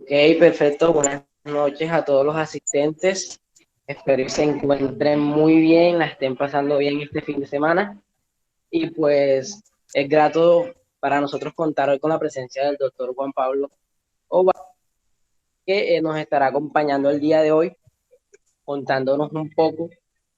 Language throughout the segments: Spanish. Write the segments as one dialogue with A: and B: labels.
A: Ok, perfecto. Buenas noches a todos los asistentes. Espero que se encuentren muy bien, la estén pasando bien este fin de semana. Y pues es grato para nosotros contar hoy con la presencia del doctor Juan Pablo Ova, que nos estará acompañando el día de hoy, contándonos un poco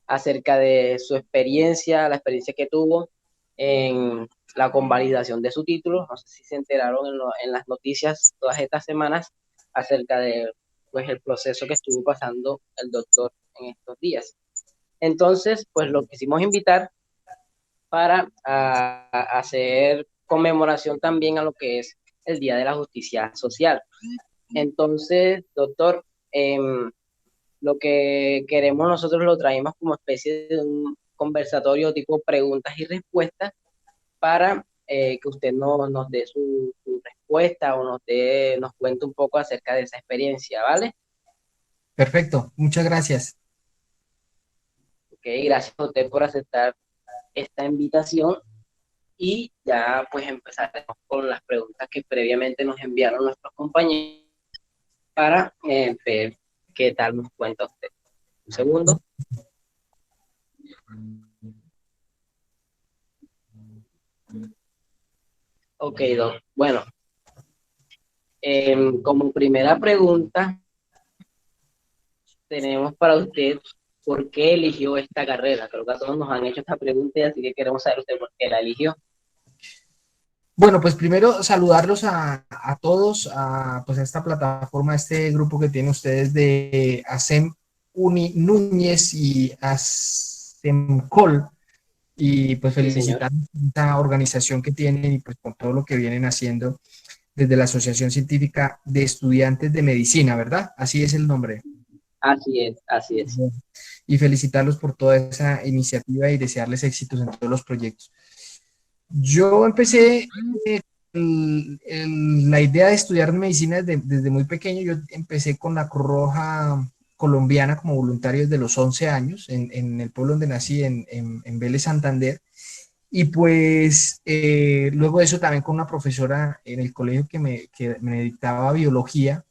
A: acerca de su experiencia, la experiencia que tuvo en la convalidación de su título. No sé si se enteraron en las noticias todas estas semanas acerca de pues el proceso que estuvo pasando el doctor en estos días. Entonces, pues lo quisimos invitar para hacer conmemoración también a lo que es el Día de la Justicia Social. Entonces, doctor, lo que queremos nosotros lo traemos como especie de un conversatorio tipo preguntas y respuestas para que usted nos dé su respuesta o nos cuente un poco acerca de esa experiencia, ¿vale?
B: Perfecto, muchas gracias.
A: Ok, gracias a usted por aceptar esta invitación y ya pues empezaremos con las preguntas que previamente nos enviaron nuestros compañeros para ver qué tal nos cuenta usted. Un segundo. Ok, Doc. Bueno, como primera pregunta tenemos para usted por qué eligió esta carrera. Creo que a todos nos han hecho esta pregunta, y así que queremos saber usted por qué la eligió.
B: Bueno, pues primero saludarlos a todos, pues a esta plataforma, a este grupo que tienen ustedes de ASEM Uni Núñez y ASEMCOL, y pues
A: Sí, señor.
B: felicitar a esta organización que tienen y pues por todo lo que vienen haciendo desde la Asociación Científica de Estudiantes de Medicina, ¿verdad? Así es el nombre.
A: Así es, así es.
B: Bueno, y felicitarlos por toda esa iniciativa y desearles éxitos en todos los proyectos. Yo empecé la idea de estudiar medicina desde muy pequeño. Yo empecé con la Cruz Roja colombiana como voluntario desde los 11 años en el pueblo donde nací, en Vélez, Santander. Y pues luego de eso también con una profesora en el colegio que me dictaba biología,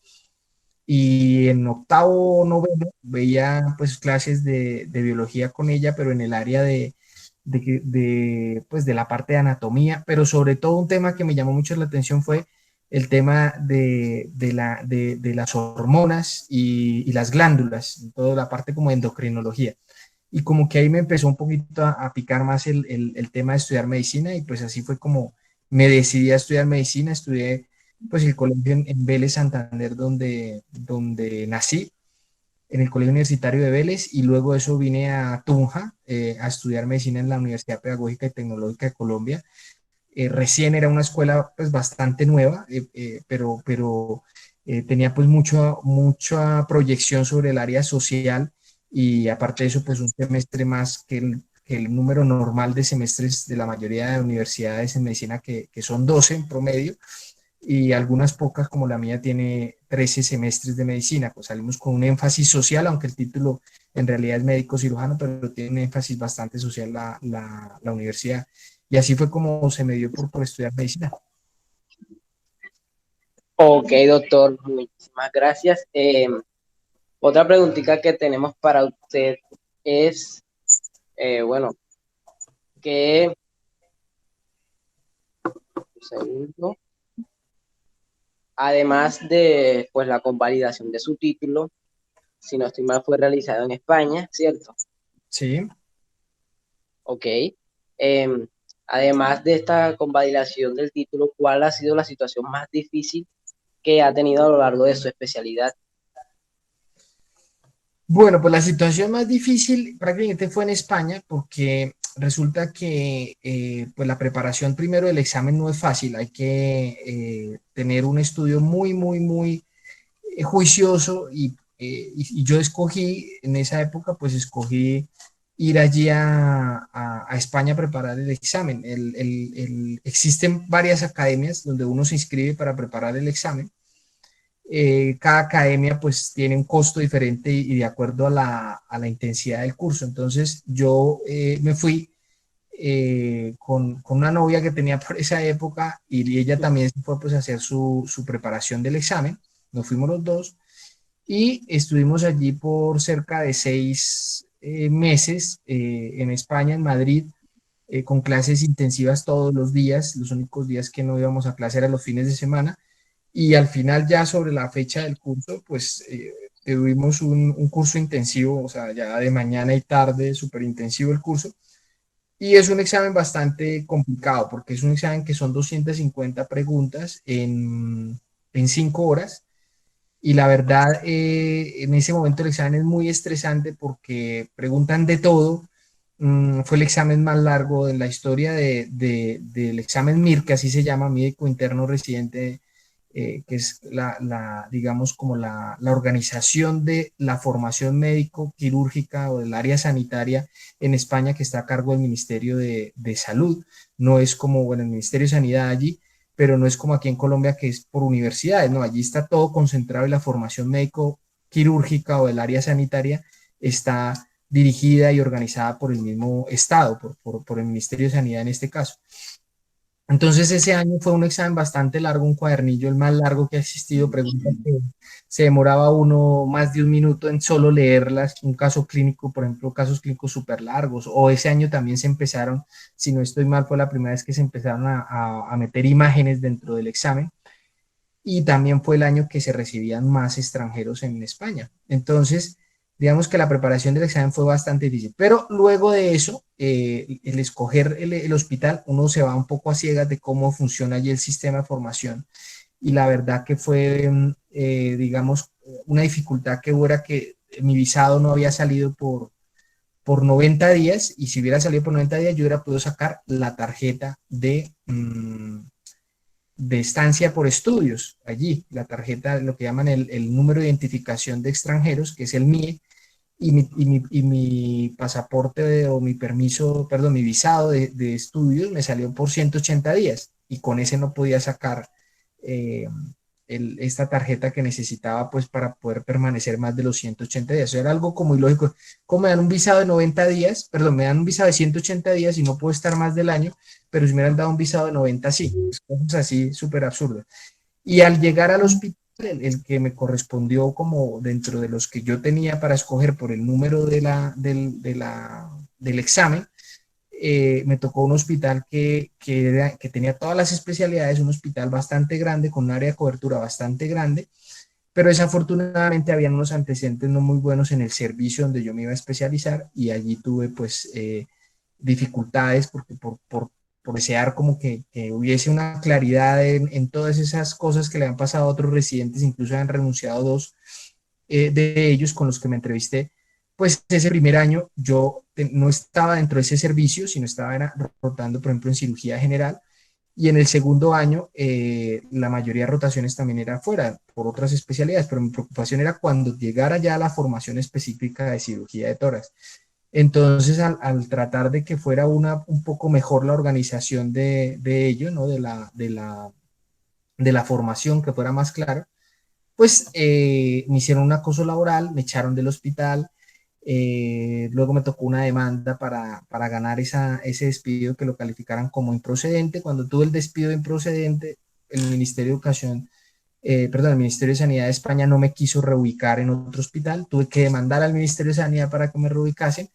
B: y en octavo, noveno veía pues clases de biología con ella, pero en el área pues, de la parte de anatomía, pero sobre todo un tema que me llamó mucho la atención fue el tema de las hormonas y las glándulas, toda la parte como de endocrinología. Y como que ahí me empezó un poquito a picar más el tema de estudiar medicina, y pues así fue como me decidí a estudiar medicina. Estudié pues el colegio en Vélez, Santander, donde nací, en el Colegio Universitario de Vélez, y luego de eso vine a Tunja a estudiar medicina en la Universidad Pedagógica y Tecnológica de Colombia. Recién era una escuela pues bastante nueva, pero tenía pues mucha proyección sobre el área social, y aparte de eso pues un semestre más que el número normal de semestres de la mayoría de universidades en medicina, que son 12 en promedio, y algunas pocas como la mía tiene 13 semestres de medicina. Pues salimos con un énfasis social, aunque el título en realidad es médico cirujano, pero tiene un énfasis bastante social la universidad. Y así fue como se me dio por estudiar medicina.
A: Ok, doctor, muchísimas gracias. Otra preguntita que tenemos para usted es, bueno, que, un segundo, además de pues la convalidación de su título, si no estoy mal, fue realizado en España, ¿cierto?
B: Sí.
A: Ok. Em, Además de esta convalidación del título, ¿cuál ha sido la situación más difícil que ha tenido a lo largo de su especialidad?
B: Bueno, pues la situación más difícil prácticamente fue en España, porque resulta que pues la preparación primero del examen no es fácil. Hay que tener un estudio muy juicioso, y yo escogí, en esa época, pues escogí ir allí a España a preparar el examen. Existen varias academias donde uno se inscribe para preparar el examen. Cada academia pues tiene un costo diferente y de acuerdo a la intensidad del curso. Entonces yo me fui con una novia que tenía por esa época, y ella también se fue pues a hacer su preparación del examen. nos fuimos los dos y estuvimos allí por cerca de 6 meses en España, en Madrid, con clases intensivas todos los días. Los únicos días que no íbamos a clase eran los fines de semana. Y al final, ya sobre la fecha del curso, pues tuvimos un curso intensivo, o sea, ya de mañana y tarde, súper intensivo el curso. Y es un examen bastante complicado porque es un examen que son 250 preguntas en 5 horas. Y la verdad, en ese momento el examen es muy estresante porque preguntan de todo. Fue el examen más largo en la historia del examen MIR, que así se llama, médico interno residente, que es digamos, como la organización de la formación médico quirúrgica o del área sanitaria en España, que está a cargo del Ministerio de Salud. No es como, bueno, el Ministerio de Sanidad allí, pero no es como aquí en Colombia, que es por universidades, ¿no? Allí está todo concentrado y la formación médico quirúrgica o del área sanitaria está dirigida y organizada por el mismo Estado, por el Ministerio de Sanidad en este caso. Entonces ese año fue un examen bastante largo, un cuadernillo el más largo que ha existido, preguntas que se demoraba uno más de un minuto en solo leerlas, un caso clínico, por ejemplo, casos clínicos súper largos, o ese año también se empezaron, si no estoy mal, fue la primera vez que se empezaron a meter imágenes dentro del examen, y también fue el año que se recibían más extranjeros en España. Entonces, digamos que la preparación del examen fue bastante difícil, pero luego de eso, el escoger el hospital, uno se va un poco a ciegas de cómo funciona allí el sistema de formación, y la verdad que fue, digamos, una dificultad que hubo era que mi visado no había salido por 90 días, y si hubiera salido por 90 días, yo hubiera podido sacar la tarjeta de estancia por estudios allí, la tarjeta, lo que llaman el número de identificación de extranjeros, que es el MIE, y mi pasaporte o mi permiso, perdón, mi visado de estudios me salió por 180 días, y con ese no podía sacar eh, esta tarjeta que necesitaba pues para poder permanecer más de los 180 días. Eso era algo como ilógico. Como me dan un visado de 90 días, perdón, me dan un visado de 180 días y no puedo estar más del año, pero si me hubieran dado un visado de 90, sí. Es cosas así súper absurdas. Y al llegar al hospital, el que me correspondió como dentro de los que yo tenía para escoger por el número del examen, me tocó un hospital que tenía todas las especialidades, un hospital bastante grande, con un área de cobertura bastante grande, pero desafortunadamente habían unos antecedentes no muy buenos en el servicio donde yo me iba a especializar, y allí tuve pues dificultades porque por desear como que hubiese una claridad en todas esas cosas que le han pasado a otros residentes, incluso han renunciado dos de ellos con los que me entrevisté. Pues ese primer año yo no estaba dentro de ese servicio, sino estaba rotando, por ejemplo, en cirugía general, y en el segundo año la mayoría de rotaciones también era fuera, por otras especialidades, pero mi preocupación era cuando llegara ya a la formación específica de cirugía de tórax. Entonces, al tratar de que fuera un poco mejor la organización de ello, ¿no? De la formación, que fuera más claro, pues me hicieron un acoso laboral, me echaron del hospital. Luego me tocó una demanda para ganar ese despido, que lo calificaran como improcedente. Cuando tuve el despido improcedente, el Ministerio de Educación, perdón, el Ministerio de Sanidad de España no me quiso reubicar en otro hospital. Tuve que demandar al Ministerio de Sanidad para que me reubicasen,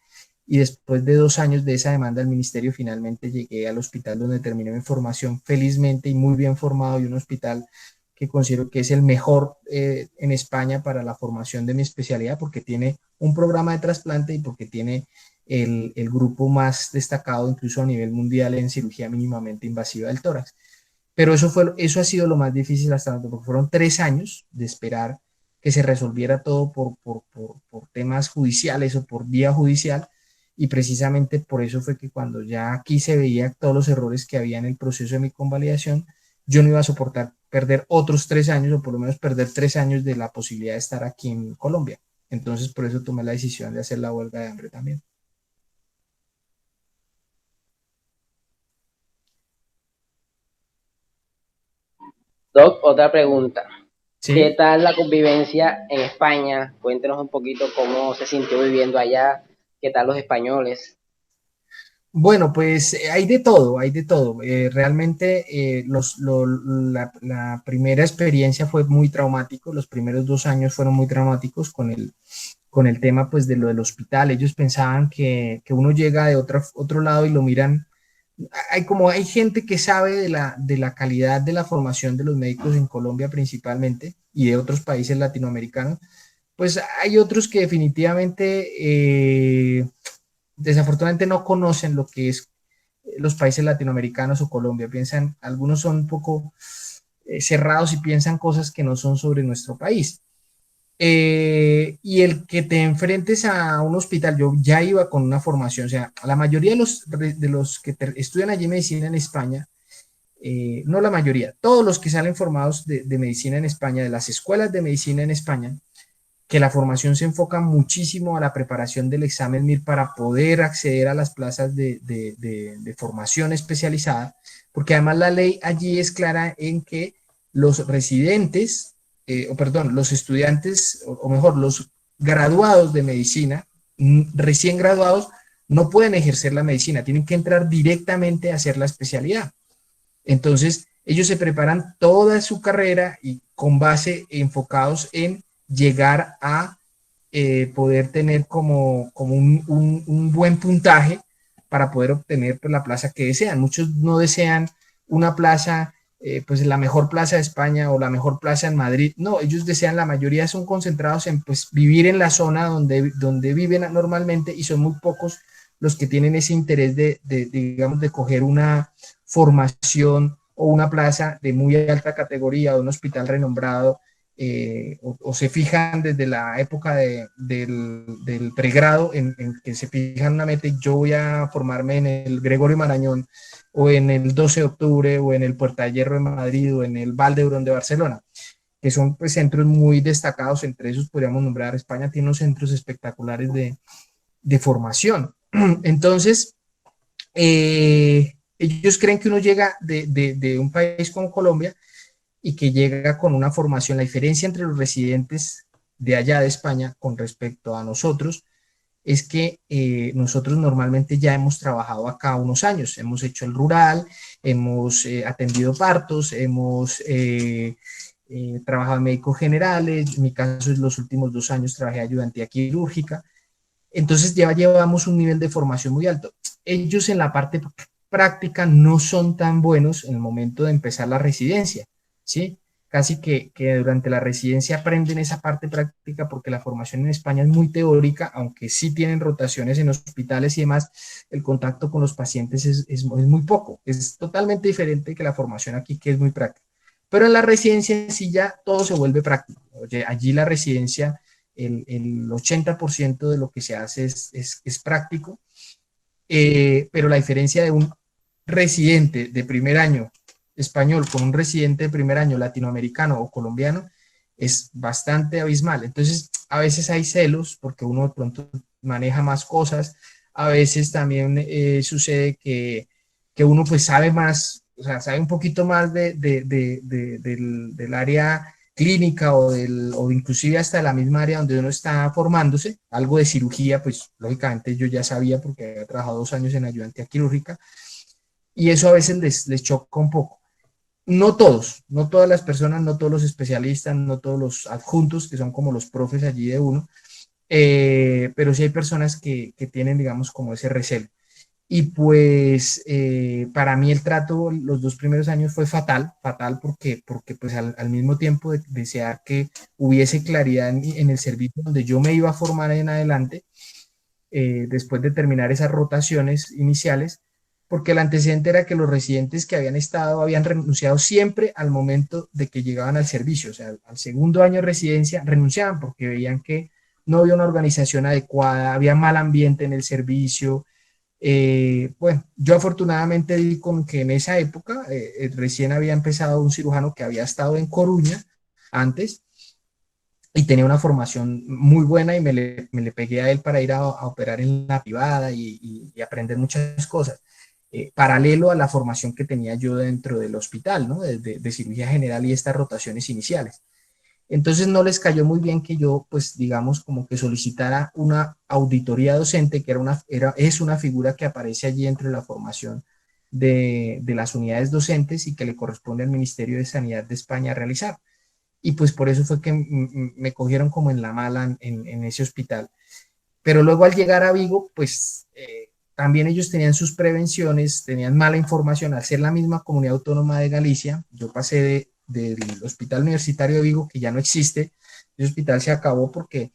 B: y después de 2 años de esa demanda al ministerio, finalmente llegué al hospital donde terminé mi formación, felizmente y muy bien formado, y un hospital que considero que es el mejor en España para la formación de mi especialidad, porque tiene un programa de trasplante y porque tiene el grupo más destacado incluso a nivel mundial en cirugía mínimamente invasiva del tórax. Pero eso ha sido lo más difícil hasta ahora, porque fueron 3 años de esperar que se resolviera todo por temas judiciales o por vía judicial, y precisamente por eso fue que cuando ya aquí se veía todos los errores que había en el proceso de mi convalidación, yo no iba a soportar perder otros 3 años, o por lo menos perder 3 años de la posibilidad de estar aquí en Colombia. Entonces por eso tomé la decisión de hacer la huelga de hambre también.
A: Doc, otra pregunta. ¿Qué
B: Sí.
A: tal la convivencia en España? Cuéntenos un poquito cómo se sintió viviendo allá, qué tal los españoles.
B: Bueno, pues hay de todo, hay de todo. Realmente la primera experiencia fue muy traumático, los primeros 2 años fueron muy traumáticos con el tema pues de lo del hospital. Ellos pensaban que uno llega de otro lado y lo miran. Hay gente que sabe de la calidad de la formación de los médicos en Colombia principalmente y de otros países latinoamericanos, pues hay otros que definitivamente desafortunadamente no conocen lo que es los países latinoamericanos o Colombia. Piensan, algunos son un poco cerrados y piensan cosas que no son sobre nuestro país. Y el que te enfrentes a un hospital, yo ya iba con una formación, o sea, la mayoría de los que estudian allí medicina en España, no la mayoría, todos los que salen formados de medicina en España, de las escuelas de medicina en España, que la formación se enfoca muchísimo a la preparación del examen MIR para poder acceder a las plazas de formación especializada, porque además la ley allí es clara en que los residentes, o perdón, los estudiantes, o mejor, los graduados de medicina, recién graduados, no pueden ejercer la medicina, tienen que entrar directamente a hacer la especialidad. Entonces, ellos se preparan toda su carrera y con base enfocados en llegar a poder tener como un buen puntaje para poder obtener pues, la plaza que desean. Muchos no desean una plaza, pues la mejor plaza de España o la mejor plaza en Madrid. No, ellos desean, la mayoría son concentrados en pues, vivir en la zona donde viven normalmente y son muy pocos los que tienen ese interés digamos, de coger una formación o una plaza de muy alta categoría o un hospital renombrado, o se fijan desde la época del pregrado en que se fijan una meta y yo voy a formarme en el Gregorio Marañón o en el 12 de octubre o en el Puerta de Hierro de Madrid o en el Valdebrón de Barcelona, que son pues, centros muy destacados. Entre esos podríamos nombrar, España tiene unos centros espectaculares de formación. Entonces, ellos creen que uno llega de un país como Colombia y que llega con una formación. La diferencia entre los residentes de allá de España con respecto a nosotros es que nosotros normalmente ya hemos trabajado acá unos años, hemos hecho el rural, hemos atendido partos, hemos trabajado en médicos generales, en mi caso en los últimos 2 años trabajé ayudantía quirúrgica, entonces ya llevamos un nivel de formación muy alto. Ellos en la parte práctica no son tan buenos en el momento de empezar la residencia, ¿sí? Casi que durante la residencia aprenden esa parte práctica porque la formación en España es muy teórica, aunque sí tienen rotaciones en hospitales y demás, el contacto con los pacientes es muy poco, es totalmente diferente que la formación aquí que es muy práctica. Pero en la residencia sí ya todo se vuelve práctico. Oye, allí la residencia el 80% de lo que se hace es práctico, pero la diferencia de un residente de primer año español con un residente de primer año latinoamericano o colombiano es bastante abismal. Entonces, a veces hay celos porque uno de pronto maneja más cosas, a veces también sucede que uno pues sabe más, o sea, sabe un poquito más del área clínica o inclusive hasta de la misma área donde uno está formándose, algo de cirugía, pues lógicamente yo ya sabía porque había trabajado 2 años en ayudantía quirúrgica y eso a veces les choca un poco. No todos, no todas las personas, no todos los especialistas, no todos los adjuntos, que son como los profes allí de uno, pero sí hay personas que tienen, digamos, como ese recelo. Y pues para mí el trato los 2 primeros años fue fatal, fatal porque pues al mismo tiempo de desear que hubiese claridad en el servicio donde yo me iba a formar en adelante, después de terminar esas rotaciones iniciales, porque el antecedente era que los residentes que habían estado habían renunciado siempre al momento de que llegaban al servicio, o sea, al segundo año de residencia renunciaban porque veían que no había una organización adecuada, había mal ambiente en el servicio. Bueno, yo afortunadamente di con que en esa época recién había empezado un cirujano que había estado en Coruña antes y tenía una formación muy buena y me le pegué a él para ir a operar en la privada y aprender muchas cosas, paralelo a la formación que tenía yo dentro del hospital, ¿no? De cirugía general y estas rotaciones iniciales. Entonces no les cayó muy bien que yo, pues digamos, como que solicitara una auditoría docente, que es una figura que aparece allí entre la formación de las unidades docentes y que le corresponde al Ministerio de Sanidad de España realizar. Y pues por eso fue que me cogieron como en la mala en ese hospital. Pero luego al llegar a Vigo, pues también ellos tenían sus prevenciones, tenían mala información. Al ser la misma comunidad autónoma de Galicia, yo pasé del Hospital Universitario de Vigo, que ya no existe, ese hospital se acabó porque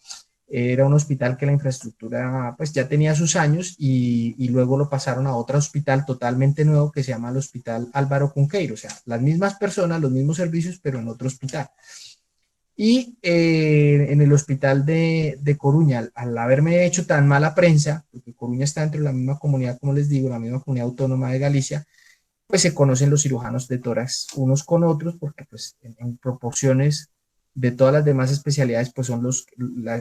B: era un hospital que la infraestructura pues ya tenía sus años y luego lo pasaron a otro hospital totalmente nuevo que se llama el Hospital Álvaro Cunqueiro, o sea, las mismas personas, los mismos servicios, pero en otro hospital. Y en el hospital de Coruña, al haberme hecho tan mala prensa, porque Coruña está dentro de la misma comunidad, como les digo, la misma comunidad autónoma de Galicia, pues se conocen los cirujanos de tórax unos con otros, porque pues en proporciones de todas las demás especialidades, pues son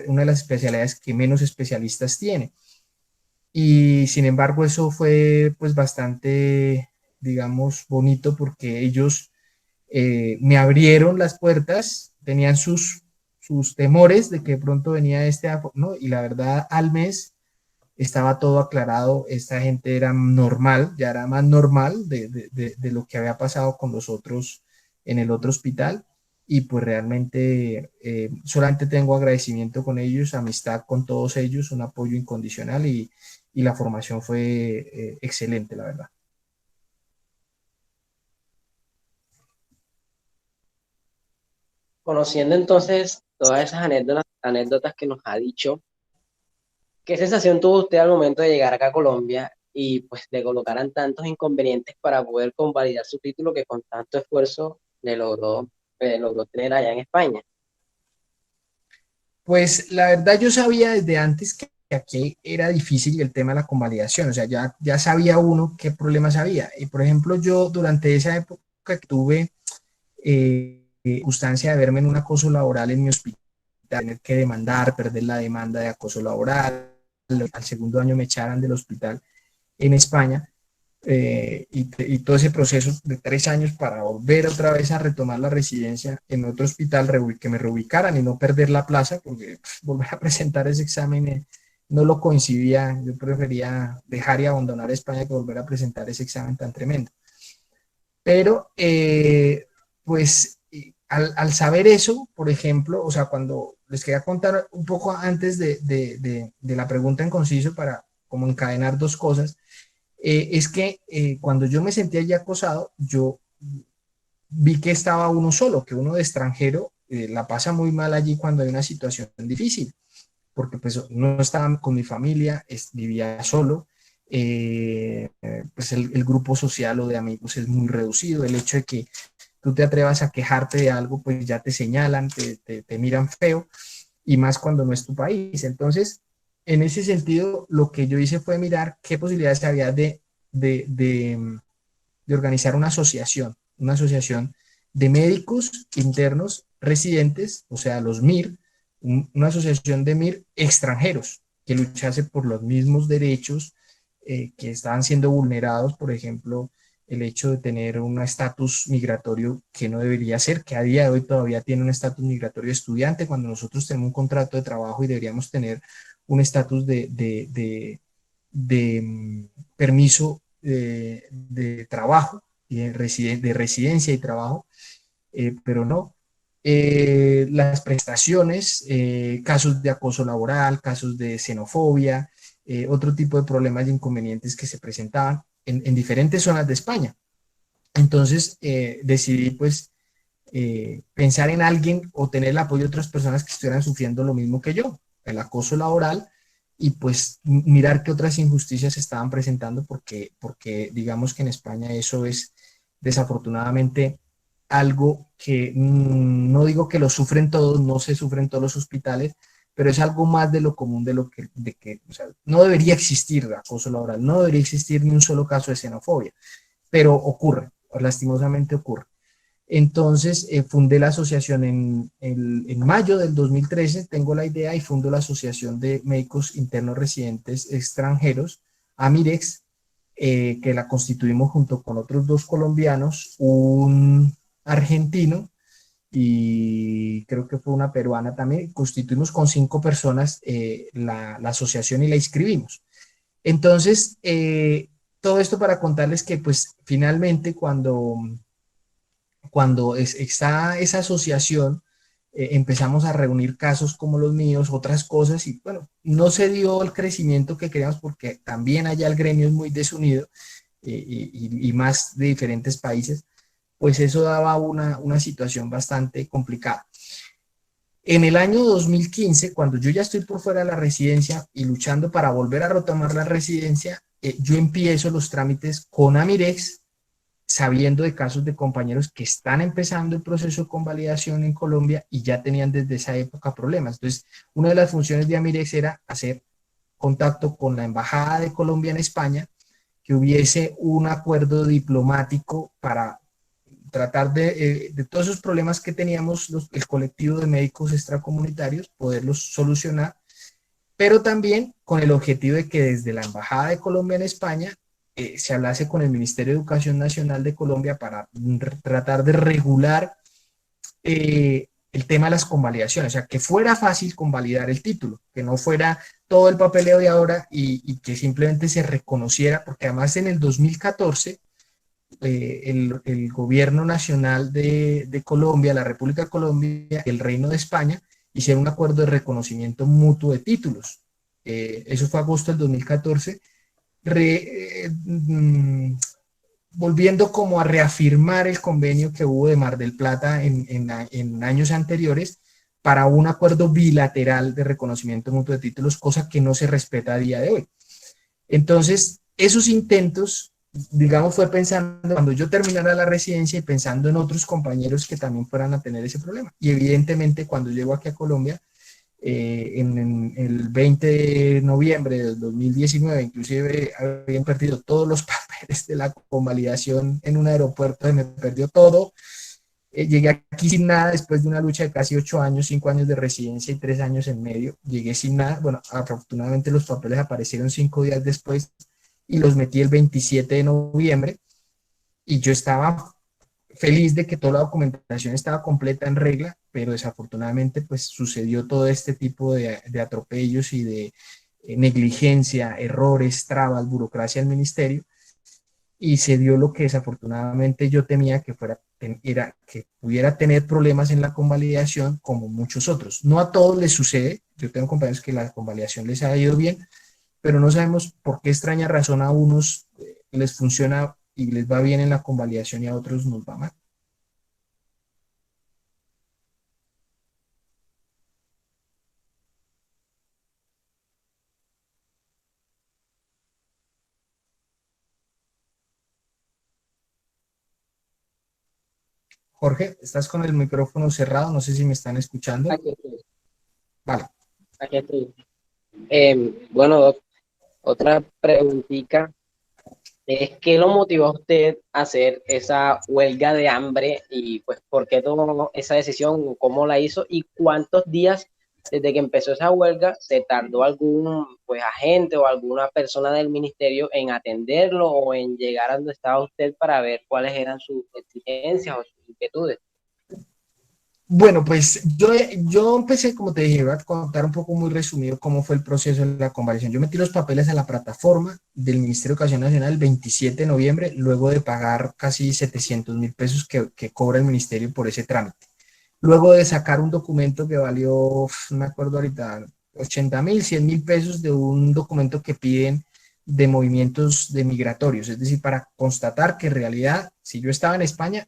B: una de las especialidades que menos especialistas tiene. Y sin embargo, eso fue pues bastante, digamos, bonito porque ellos me abrieron las puertas, tenían sus temores de que de pronto venía ¿no? Y la verdad, al mes estaba todo aclarado, esta gente era normal, ya era más normal de lo que había pasado con los otros en el otro hospital. Y pues realmente solamente tengo agradecimiento con ellos, amistad con todos ellos, un apoyo incondicional y la formación fue excelente, la verdad.
A: Conociendo entonces todas esas anécdotas que nos ha dicho, ¿qué sensación tuvo usted al momento de llegar acá a Colombia y pues le colocaran tantos inconvenientes para poder convalidar su título que con tanto esfuerzo logró tener allá en España?
B: Pues la verdad yo sabía desde antes que aquí era difícil el tema de la convalidación, o sea, ya sabía uno qué problemas había. Y por ejemplo, yo durante esa época que tuve constancia de verme en un acoso laboral en mi hospital, tener que demandar, perder la demanda de acoso laboral, al segundo año me echaran del hospital en España, y todo ese proceso de 3 años para volver otra vez a retomar la residencia en otro hospital, que me reubicaran y no perder la plaza, porque pues, volver a presentar ese examen no lo coincidía, yo prefería dejar y abandonar España que volver a presentar ese examen tan tremendo. Pero, pues, al saber eso, por ejemplo, o sea, cuando les quería contar un poco antes de la pregunta en conciso para como encadenar dos cosas, es que cuando yo me sentía ya acosado, yo vi que estaba uno solo, que uno de extranjero la pasa muy mal allí cuando hay una situación difícil, porque pues no estaba con mi familia, vivía solo, pues el grupo social o de amigos es muy reducido, el hecho de que tú te atrevas a quejarte de algo, pues ya te señalan, te miran feo, y más cuando no es tu país. Entonces, en ese sentido, lo que yo hice fue mirar qué posibilidades había de, de, de organizar una asociación de médicos internos residentes, o sea, los MIR, una asociación de MIR extranjeros que luchase por los mismos derechos que estaban siendo vulnerados, por ejemplo, el hecho de tener un estatus migratorio que no debería ser, que a día de hoy todavía tiene un estatus migratorio de estudiante, cuando nosotros tenemos un contrato de trabajo y deberíamos tener un estatus de permiso de trabajo, y de residencia y trabajo, pero no. Las prestaciones, casos de acoso laboral, casos de xenofobia, otro tipo de problemas y inconvenientes que se presentaban en diferentes zonas de España. Entonces decidí pues pensar en alguien o tener el apoyo de otras personas que estuvieran sufriendo lo mismo que yo, el acoso laboral, y pues mirar qué otras injusticias se estaban presentando, porque digamos que en España eso es desafortunadamente algo que no digo que lo sufren todos, no se sufren todos los hospitales, pero es algo más de lo común de que o sea, no debería existir acoso laboral, no debería existir ni un solo caso de xenofobia, pero ocurre, lastimosamente ocurre. Entonces fundé la asociación en mayo del 2013, tengo la idea y fundo la Asociación de Médicos Internos Residentes Extranjeros, AMIREX, que la constituimos junto con otros dos colombianos, un argentino y creo que fue una peruana también. Constituimos con 5 personas la asociación y la inscribimos. Entonces, todo esto para contarles que pues finalmente cuando está esa asociación, empezamos a reunir casos como los míos, otras cosas, y bueno, no se dio el crecimiento que queríamos porque también allá el gremio es muy desunido y más de diferentes países, pues eso daba una situación bastante complicada. En el año 2015, cuando yo ya estoy por fuera de la residencia y luchando para volver a retomar la residencia, yo empiezo los trámites con Amirex, sabiendo de casos de compañeros que están empezando el proceso de convalidación en Colombia y ya tenían desde esa época problemas. Entonces, una de las funciones de Amirex era hacer contacto con la Embajada de Colombia en España, que hubiese un acuerdo diplomático para tratar de todos esos problemas que teníamos el colectivo de médicos extracomunitarios, poderlos solucionar, pero también con el objetivo de que desde la Embajada de Colombia en España se hablase con el Ministerio de Educación Nacional de Colombia para tratar de regular el tema de las convalidaciones, o sea, que fuera fácil convalidar el título, que no fuera todo el papeleo de ahora y que simplemente se reconociera, porque además en el 2014 el gobierno nacional de Colombia, la República de Colombia y el Reino de España hicieron un acuerdo de reconocimiento mutuo de títulos. Eso fue agosto del 2014, volviendo como a reafirmar el convenio que hubo de Mar del Plata en años anteriores para un acuerdo bilateral de reconocimiento mutuo de títulos, cosa que no se respeta a día de hoy. Entonces, esos intentos, digamos, fue pensando cuando yo terminara la residencia y pensando en otros compañeros que también fueran a tener ese problema. Y evidentemente, cuando llego aquí a Colombia, en el 20 de noviembre del 2019, inclusive habían perdido todos los papeles de la convalidación en un aeropuerto, se me perdió todo. Llegué aquí sin nada después de una lucha de casi 8 años, 5 años de residencia y 3 años en medio. Llegué sin nada. Bueno, afortunadamente los papeles aparecieron 5 días después y los metí el 27 de noviembre y yo estaba feliz de que toda la documentación estaba completa en regla, pero desafortunadamente pues sucedió todo este tipo de atropellos y de negligencia, errores, trabas, burocracia del ministerio y se dio lo que desafortunadamente yo temía que fuera, era que pudiera tener problemas en la convalidación como muchos otros. No a todos les sucede, yo tengo compañeros que la convalidación les ha ido bien, pero no sabemos por qué extraña razón a unos les funciona y les va bien en la convalidación y a otros nos va mal. Jorge, estás con el micrófono cerrado, no sé si me están escuchando.
A: Aquí estoy.
B: Vale.
A: Aquí estoy. Bueno, Doc, otra preguntita es ¿qué lo motivó a usted a hacer esa huelga de hambre y pues por qué tomó esa decisión, cómo la hizo y cuántos días desde que empezó esa huelga se tardó algún pues agente o alguna persona del ministerio en atenderlo o en llegar a donde estaba usted para ver cuáles eran sus exigencias o sus inquietudes?
B: Bueno, pues yo empecé, como te dije, voy a contar un poco muy resumido cómo fue el proceso de la convalidación. Yo metí los papeles a la plataforma del Ministerio de Educación Nacional el 27 de noviembre, luego de pagar casi 700.000 pesos que cobra el ministerio por ese trámite. Luego de sacar un documento que valió, no me acuerdo ahorita, 80.000, 100.000 pesos de un documento que piden de movimientos de migratorios, es decir, para constatar que en realidad, si yo estaba en España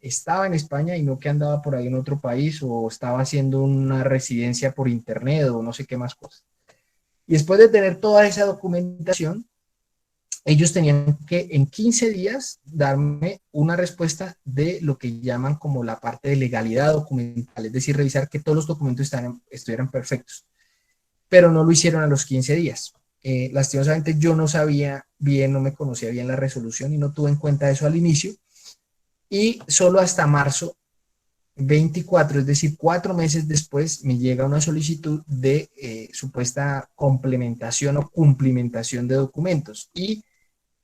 B: y no que andaba por ahí en otro país o estaba haciendo una residencia por internet o no sé qué más cosas. Y después de tener toda esa documentación, ellos tenían que en 15 días darme una respuesta de lo que llaman como la parte de legalidad documental, es decir, revisar que todos los documentos estuvieran perfectos, pero no lo hicieron a los 15 días. Lastimosamente yo no sabía bien, no me conocía bien la resolución y no tuve en cuenta eso al inicio y solo hasta marzo 24, es decir, 4 meses después, me llega una solicitud de supuesta complementación o cumplimentación de documentos y